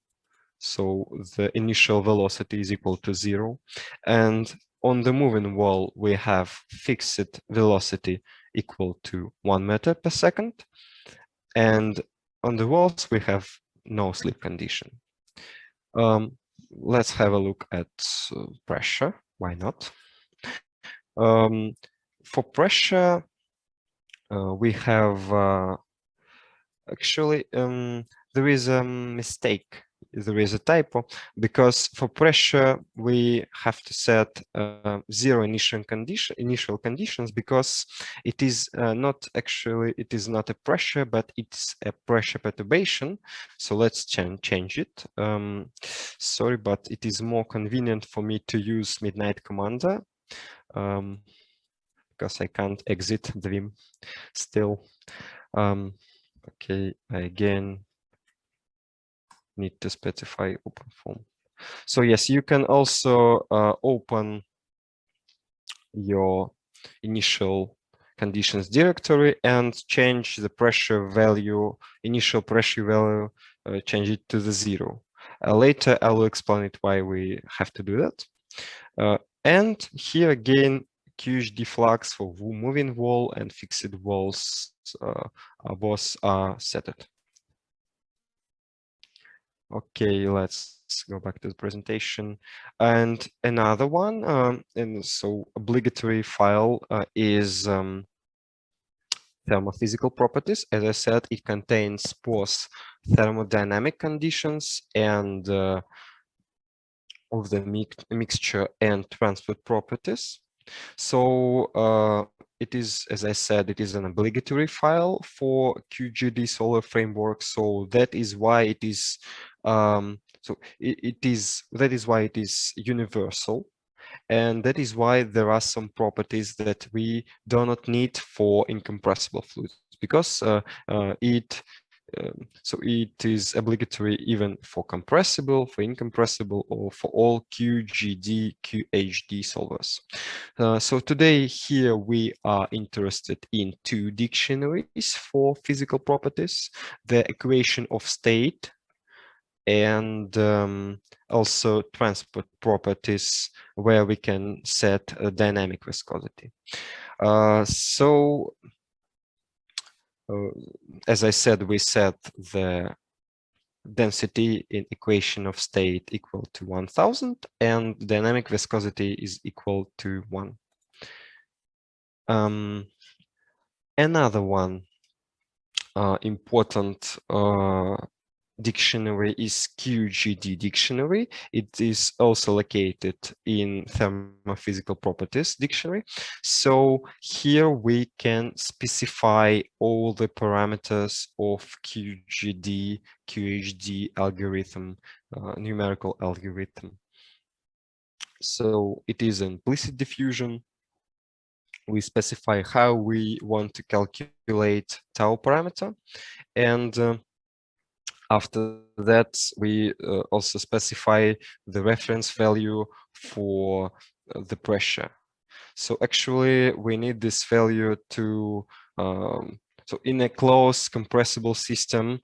So the initial velocity is equal to 0. And on the moving wall, we have fixed velocity equal to 1 meter per second. And on the walls, we have no slip condition. Let's have a look at pressure. Why not? For pressure, we have actually, there is a mistake. There is a typo, because for pressure we have to set 0 initial conditions, because it is not actually, it is not a pressure, but it's a pressure perturbation. So let's change it. Sorry, but it is more convenient for me to use Midnight Commander, because I can't exit the Vim still. Okay, I again need to specify OpenFOAM. So yes, you can also open your initial conditions directory and change the pressure value, initial pressure value, change it to the 0. Later, I will explain it why we have to do that. And here again, QHD flags for moving wall and fixed walls both are set. Okay, let's go back to the presentation. And another one, and so obligatory file is thermophysical properties. As I said, it contains both thermodynamic conditions and of the mixture and transport properties. So it is, as I said, it is an obligatory file for QGDsolver framework. So that is why it is that is why it is universal. And that is why there are some properties that we do not need for incompressible fluids, because so it is obligatory even for compressible, for incompressible, or for all QGD, QHD solvers. So today here we are interested in two dictionaries for physical properties, the equation of state and also transport properties where we can set a dynamic viscosity. As I said, we set the density in equation of state equal to 1000 and dynamic viscosity is equal to 1. Another one important dictionary is QGD dictionary. It is also located in thermophysical properties dictionary. So here we can specify all the parameters of QGD, QHD algorithm, numerical algorithm. So it is an implicit diffusion. We specify how we want to calculate tau parameter, and after that, we also specify the reference value for the pressure. So actually, we need this value to, so in a closed compressible system,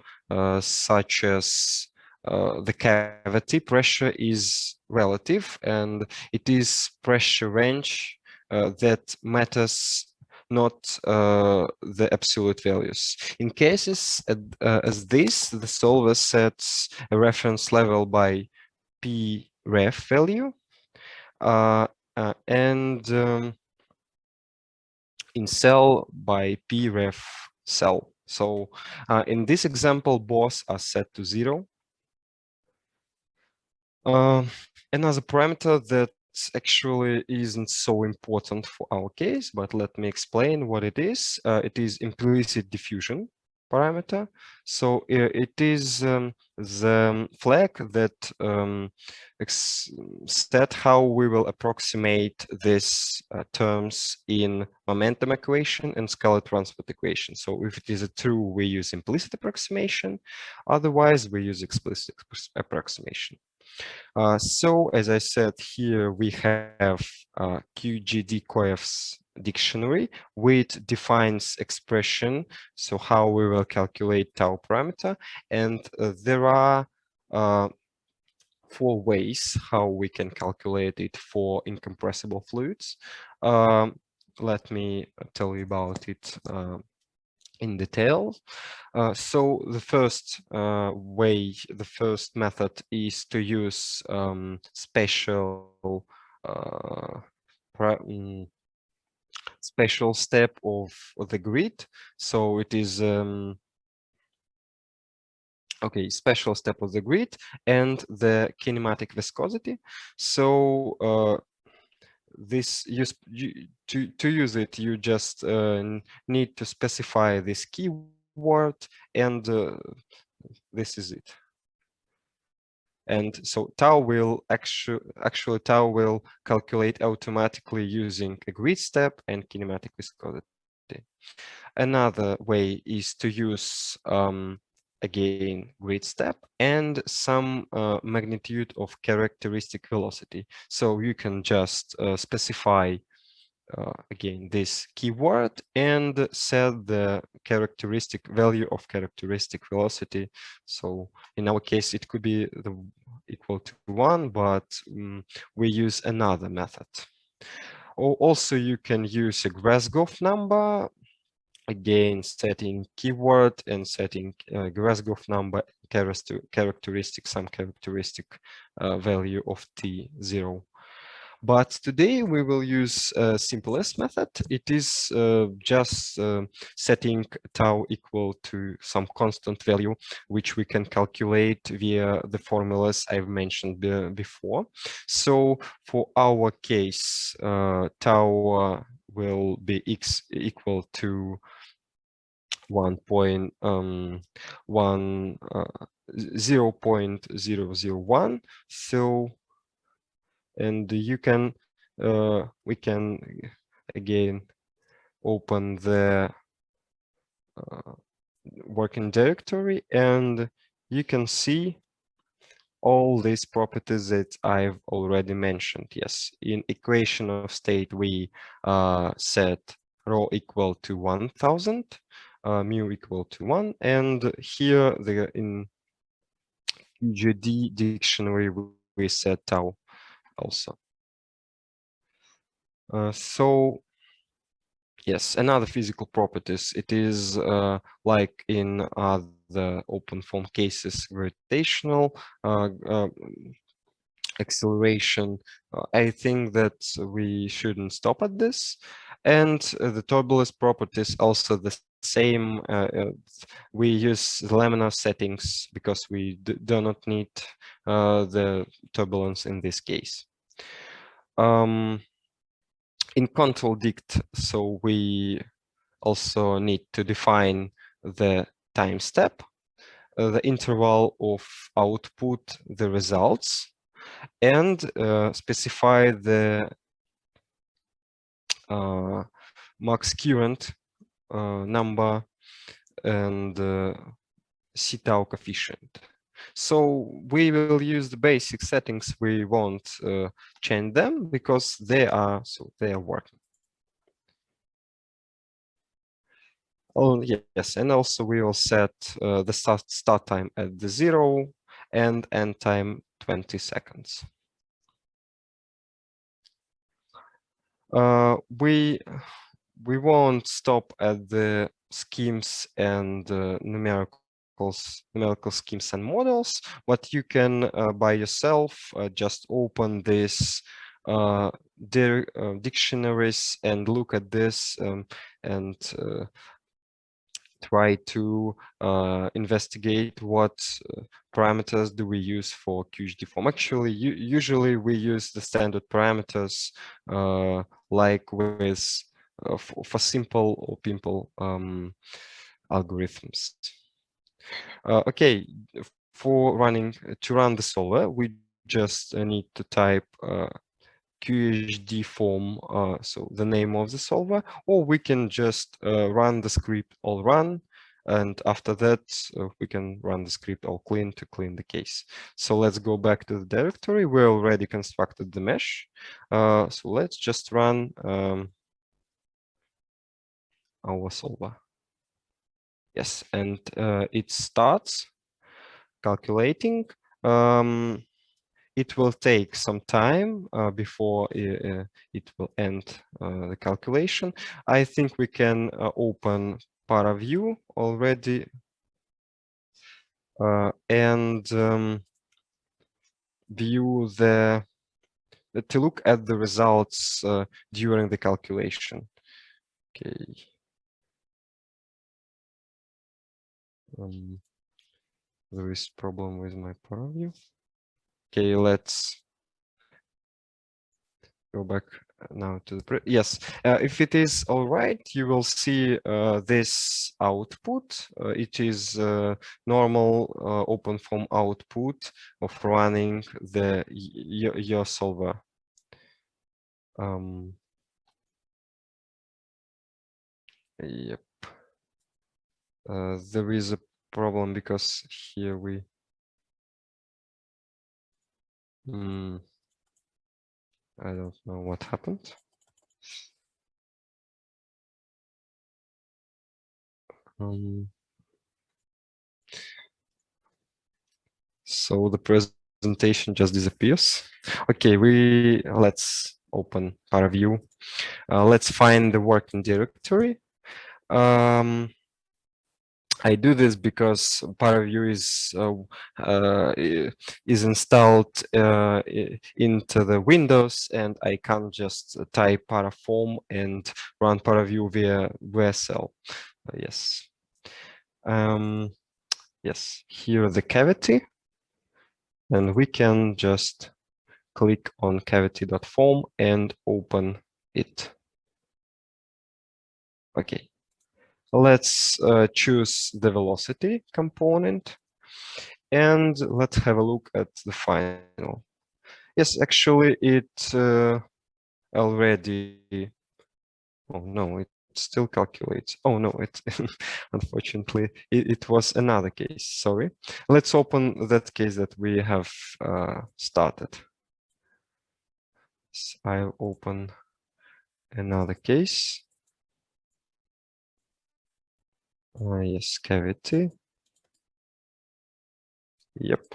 such as the cavity, pressure is relative, and it is pressure range that matters, not the absolute values. In cases as this, the solver sets a reference level by P ref value, and in cell by P ref cell. So in this example, both are set to 0. Another parameter that actually isn't so important for our case, but let me explain what it is. It is implicit diffusion parameter. So it is the flag that set how we will approximate these terms in momentum equation and scalar transport equation. So if it is a true, we use implicit approximation. Otherwise, we use explicit approximation. So as I said, here we have QGD coefs dictionary, which defines expression, so how we will calculate tau parameter. And there are 4 ways how we can calculate it for incompressible fluids. Let me tell you about it in detail. So the first way, the first method is to use special special step of the grid. So it is okay, special step of the grid and the kinematic viscosity. So this to use it, you just need to specify this keyword, and this is it. And so tau will actually tau will calculate automatically using a grid step and kinematic viscosity. Another way is to use again grid step and some magnitude of characteristic velocity. So you can just specify again this keyword and set the characteristic value of characteristic velocity. So in our case, it could be equal to 1, but we use another method. Also, you can use a Grasgoff number, again setting keyword and setting Grasgoff number characteristic, some characteristic value of t0. But today we will use simplest method. It is just setting tau equal to some constant value, which we can calculate via the formulas I've mentioned before. So for our case, tau will be x equal to 0.001. So, and you can we can again open the working directory, and you can see all these properties that I've already mentioned. Yes, in equation of state we set rho equal to 1000, mu equal to 1, and here in QGD dictionary we set tau also. So yes, another physical properties. It is like in the OpenFOAM cases, gravitational acceleration. I think that we shouldn't stop at this. And the turbulence properties also the same. We use the laminar settings because we do not need the turbulence in this case. In control dict, so we also need to define the time step, the interval of output, the results, and specify the max current number and C tau coefficient. So we will use the basic settings. We won't change them because they are working. Oh yes, and also we will set the start time at the 0 and end time 20 seconds. We won't stop at the schemes and numerical schemes and models, but you can by yourself just open this dictionaries and look at this and try to investigate what parameters do we use for QHDFoam. Actually, usually we use the standard parameters like with for simple or pimple algorithms. Okay, to run the solver, we just need to type QHDFoam, so the name of the solver, or we can just run the script all run, and after that we can run the script all clean to clean the case. So let's go back to the directory. We already constructed the mesh, so let's just run our solver. Yes, and it starts calculating. It will take some time before it will end the calculation. I think we can open ParaView already and view to look at the results during the calculation. Okay. There is problem with my ParaView. Okay, let's go back now to the yes. If it is all right, you will see this output. It is normal OpenFOAM output of running the your solver. Yep. There is a problem because here we. I don't know what happened. So the presentation just disappears. Okay, let's open ParaView. Let's find the working directory. I do this because ParaView is installed into the Windows, and I can't just type parafoam and run ParaView via VSL. Yes. Yes, here the cavity, and we can just click on cavity.foam and open it. Okay, let's choose the velocity component, and let's have a look at the final. Yes, actually it already, oh no, it still calculates. Oh no, it unfortunately it was another case, sorry. Let's open that case that we have started. So I'll open another case. Yes, cavity. Yep.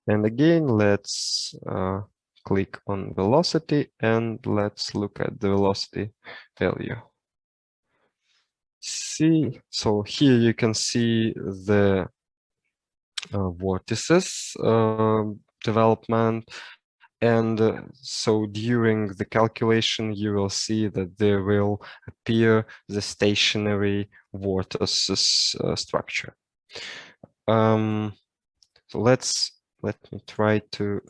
And again, let's click on velocity, and let's look at the velocity value. See, so here you can see the vortices development. And so during the calculation, you will see that there will appear the stationary vortices structure. So let me try to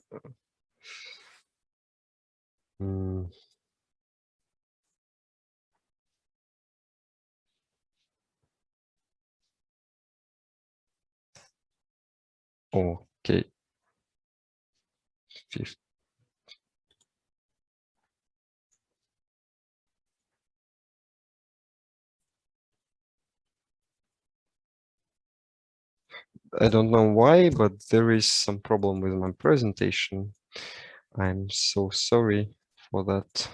okay. I don't know why, but there is some problem with my presentation. I'm so sorry for that.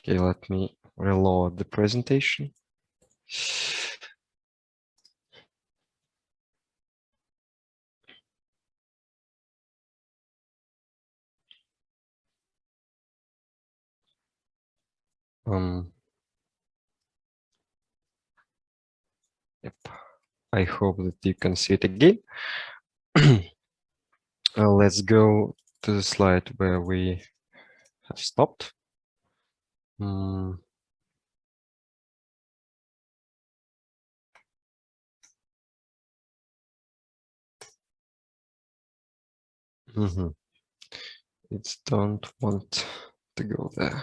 Okay, let me reload the presentation. Yep. I hope that you can see it again. Let's go to the slide where we have stopped. It don't want to go there.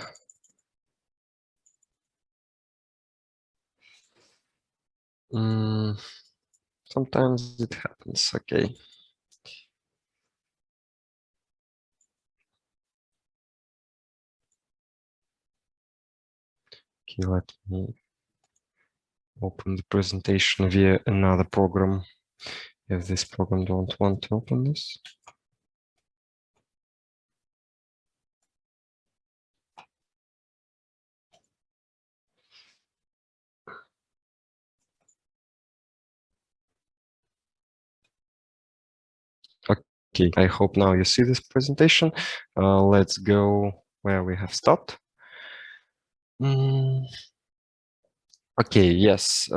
Sometimes it happens. Okay. Okay, let me open the presentation via another program if this program don't want to open this. Okay, I hope now you see this presentation. Let's go where we have stopped. Okay, yes,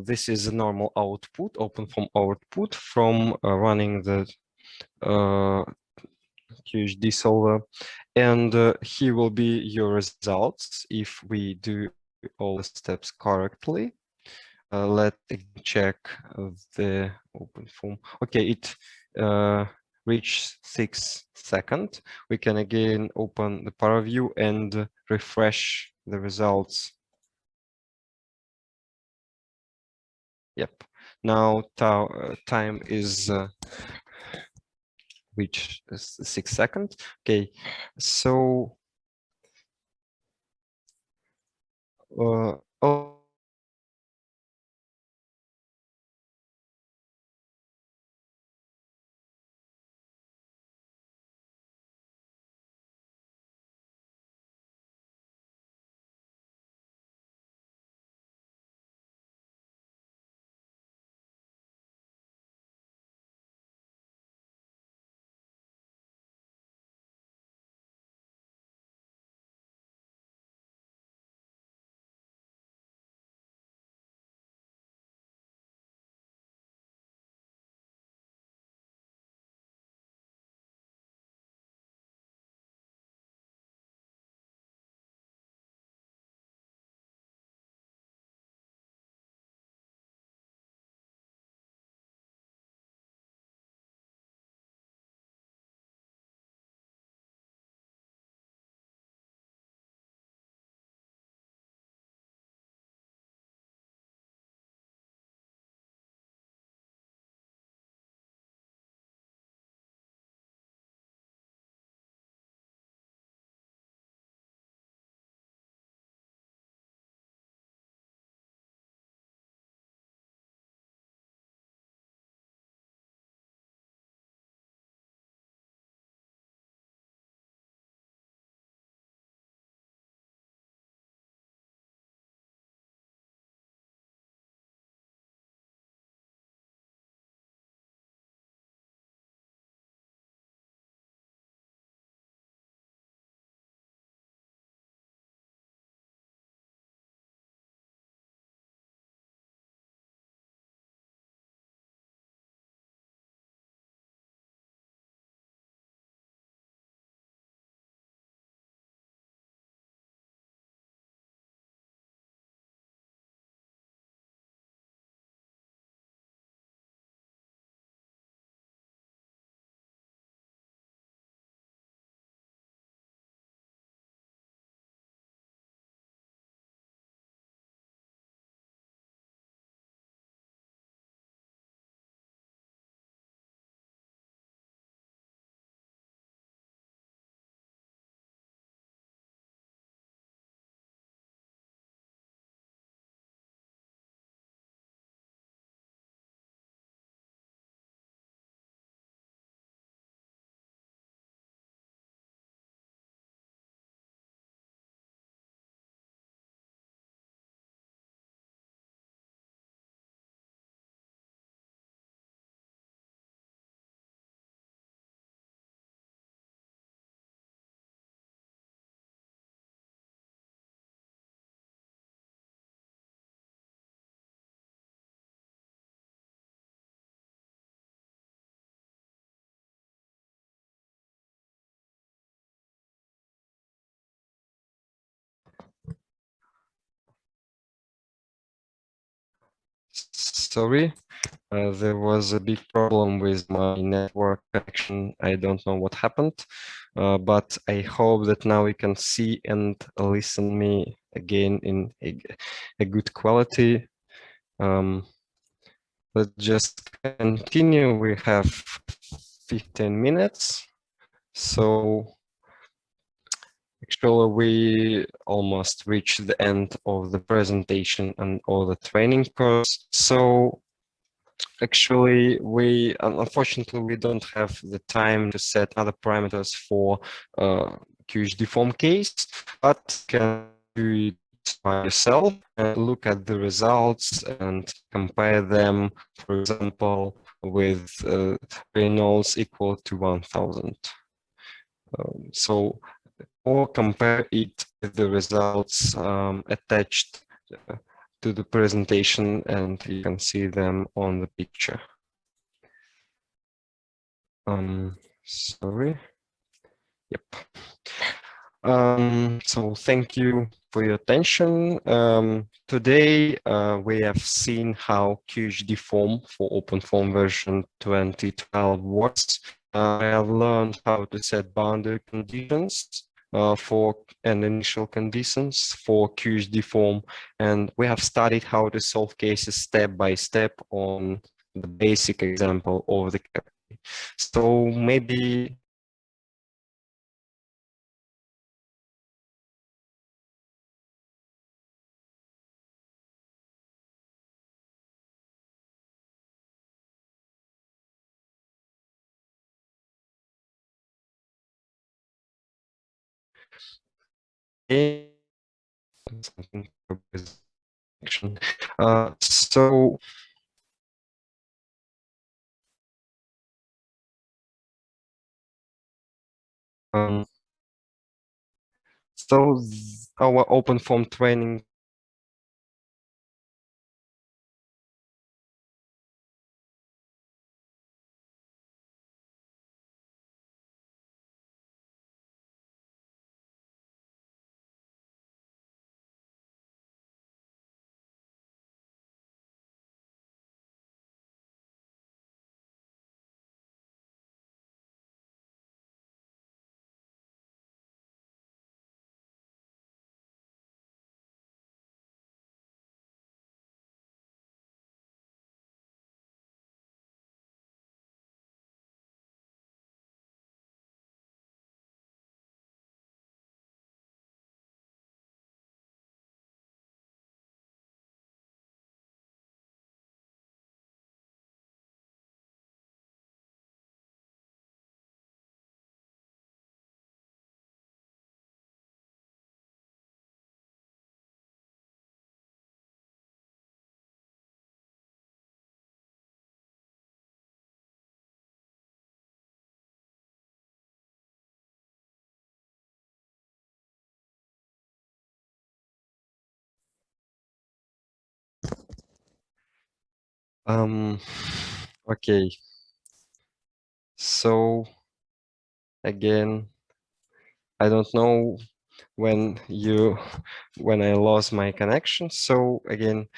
this is a normal output, OpenFOAM output from running the QGDsolver, and here will be your results if we do all the steps correctly. Let's check the OpenFOAM. Okay, it reached 6 seconds. We can again open the ParaView and refresh the results. Yep. Now time is reached 6 seconds. Okay, so sorry. There was a big problem with my network connection. I don't know what happened, but I hope that now you can see and listen me again in a good quality. Let's just continue. We have 15 minutes. So actually, we almost reached the end of the presentation and all the training course. So actually, unfortunately, we don't have the time to set other parameters for QHDFoam case, but can do it by yourself and look at the results and compare them, for example, with Reynolds equal to 1000. Or compare it with the results attached to the presentation, and you can see them on the picture. Sorry. Yep. So thank you for your attention. Today we have seen how QHDFoam for OpenFOAM version 2012 works. I have learned how to set boundary conditions and initial conditions for QHDFoam, and we have studied how to solve cases step by step on the basic example of the cavity. So maybe so our OpenFOAM training okay, so again, I don't know when I lost my connection. So again,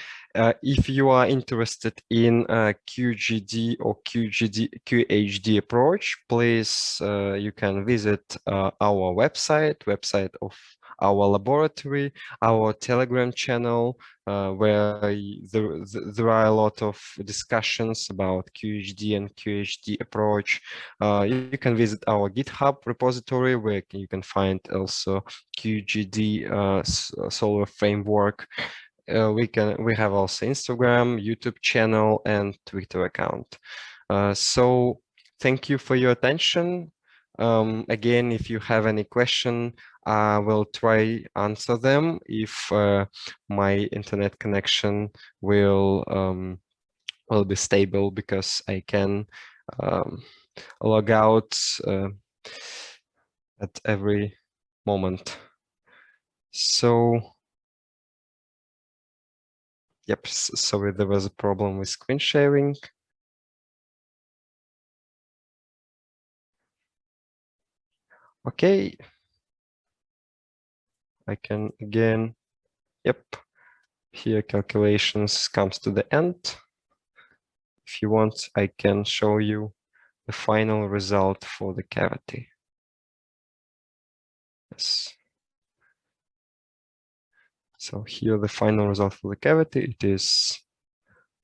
if you are interested in QGD or QHD approach, please you can visit our website of our laboratory, our Telegram channel, where there are a lot of discussions about QHD and QHD approach. You can visit our GitHub repository, where you can find also QGDsolver framework. We have also Instagram, YouTube channel, and Twitter account. So thank you for your attention. Again, if you have any question, I will try answer them if my internet connection will be stable, because I can log out at every moment. So, yep, sorry, there was a problem with screen sharing. Okay, I can again, yep, here calculations comes to the end. If you want, I can show you the final result for the cavity. Yes. So here the final result for the cavity, it is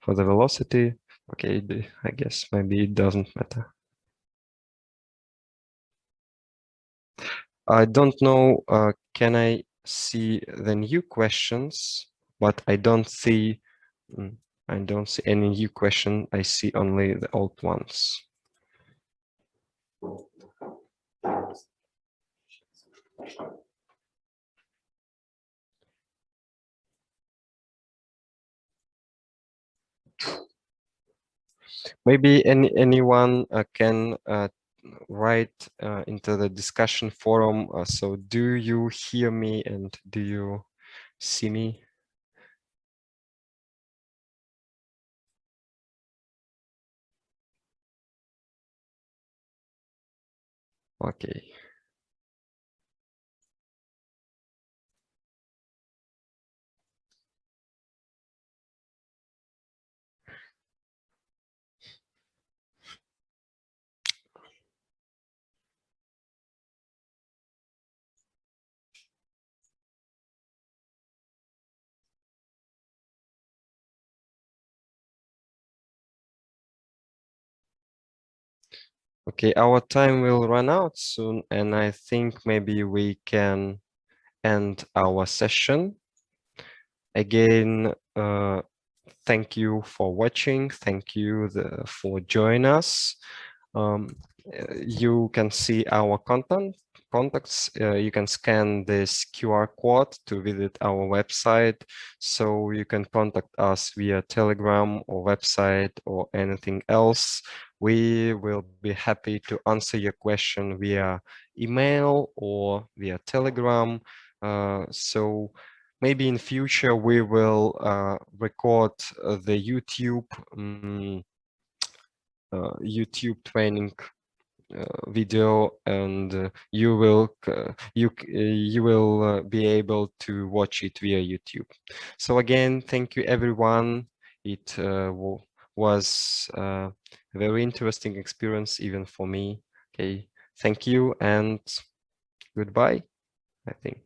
for the velocity. Okay, I guess maybe it doesn't matter. I don't know, can I see the new questions, but I don't see any new question. I see only the old ones. Maybe anyone can write into the discussion forum. So do you hear me and do you see me? Okay. Okay, our time will run out soon, and I think maybe we can end our session. Again, thank you for watching. Thank you for joining us. You can see our contacts. You can scan this QR code to visit our website. So you can contact us via Telegram or website or anything else. We will be happy to answer your question via email or via Telegram. So maybe in future we will record the YouTube training video, and you will be able to watch it via YouTube. So again, thank you everyone. It was a very interesting experience even for me. Okay, thank you and goodbye, I think.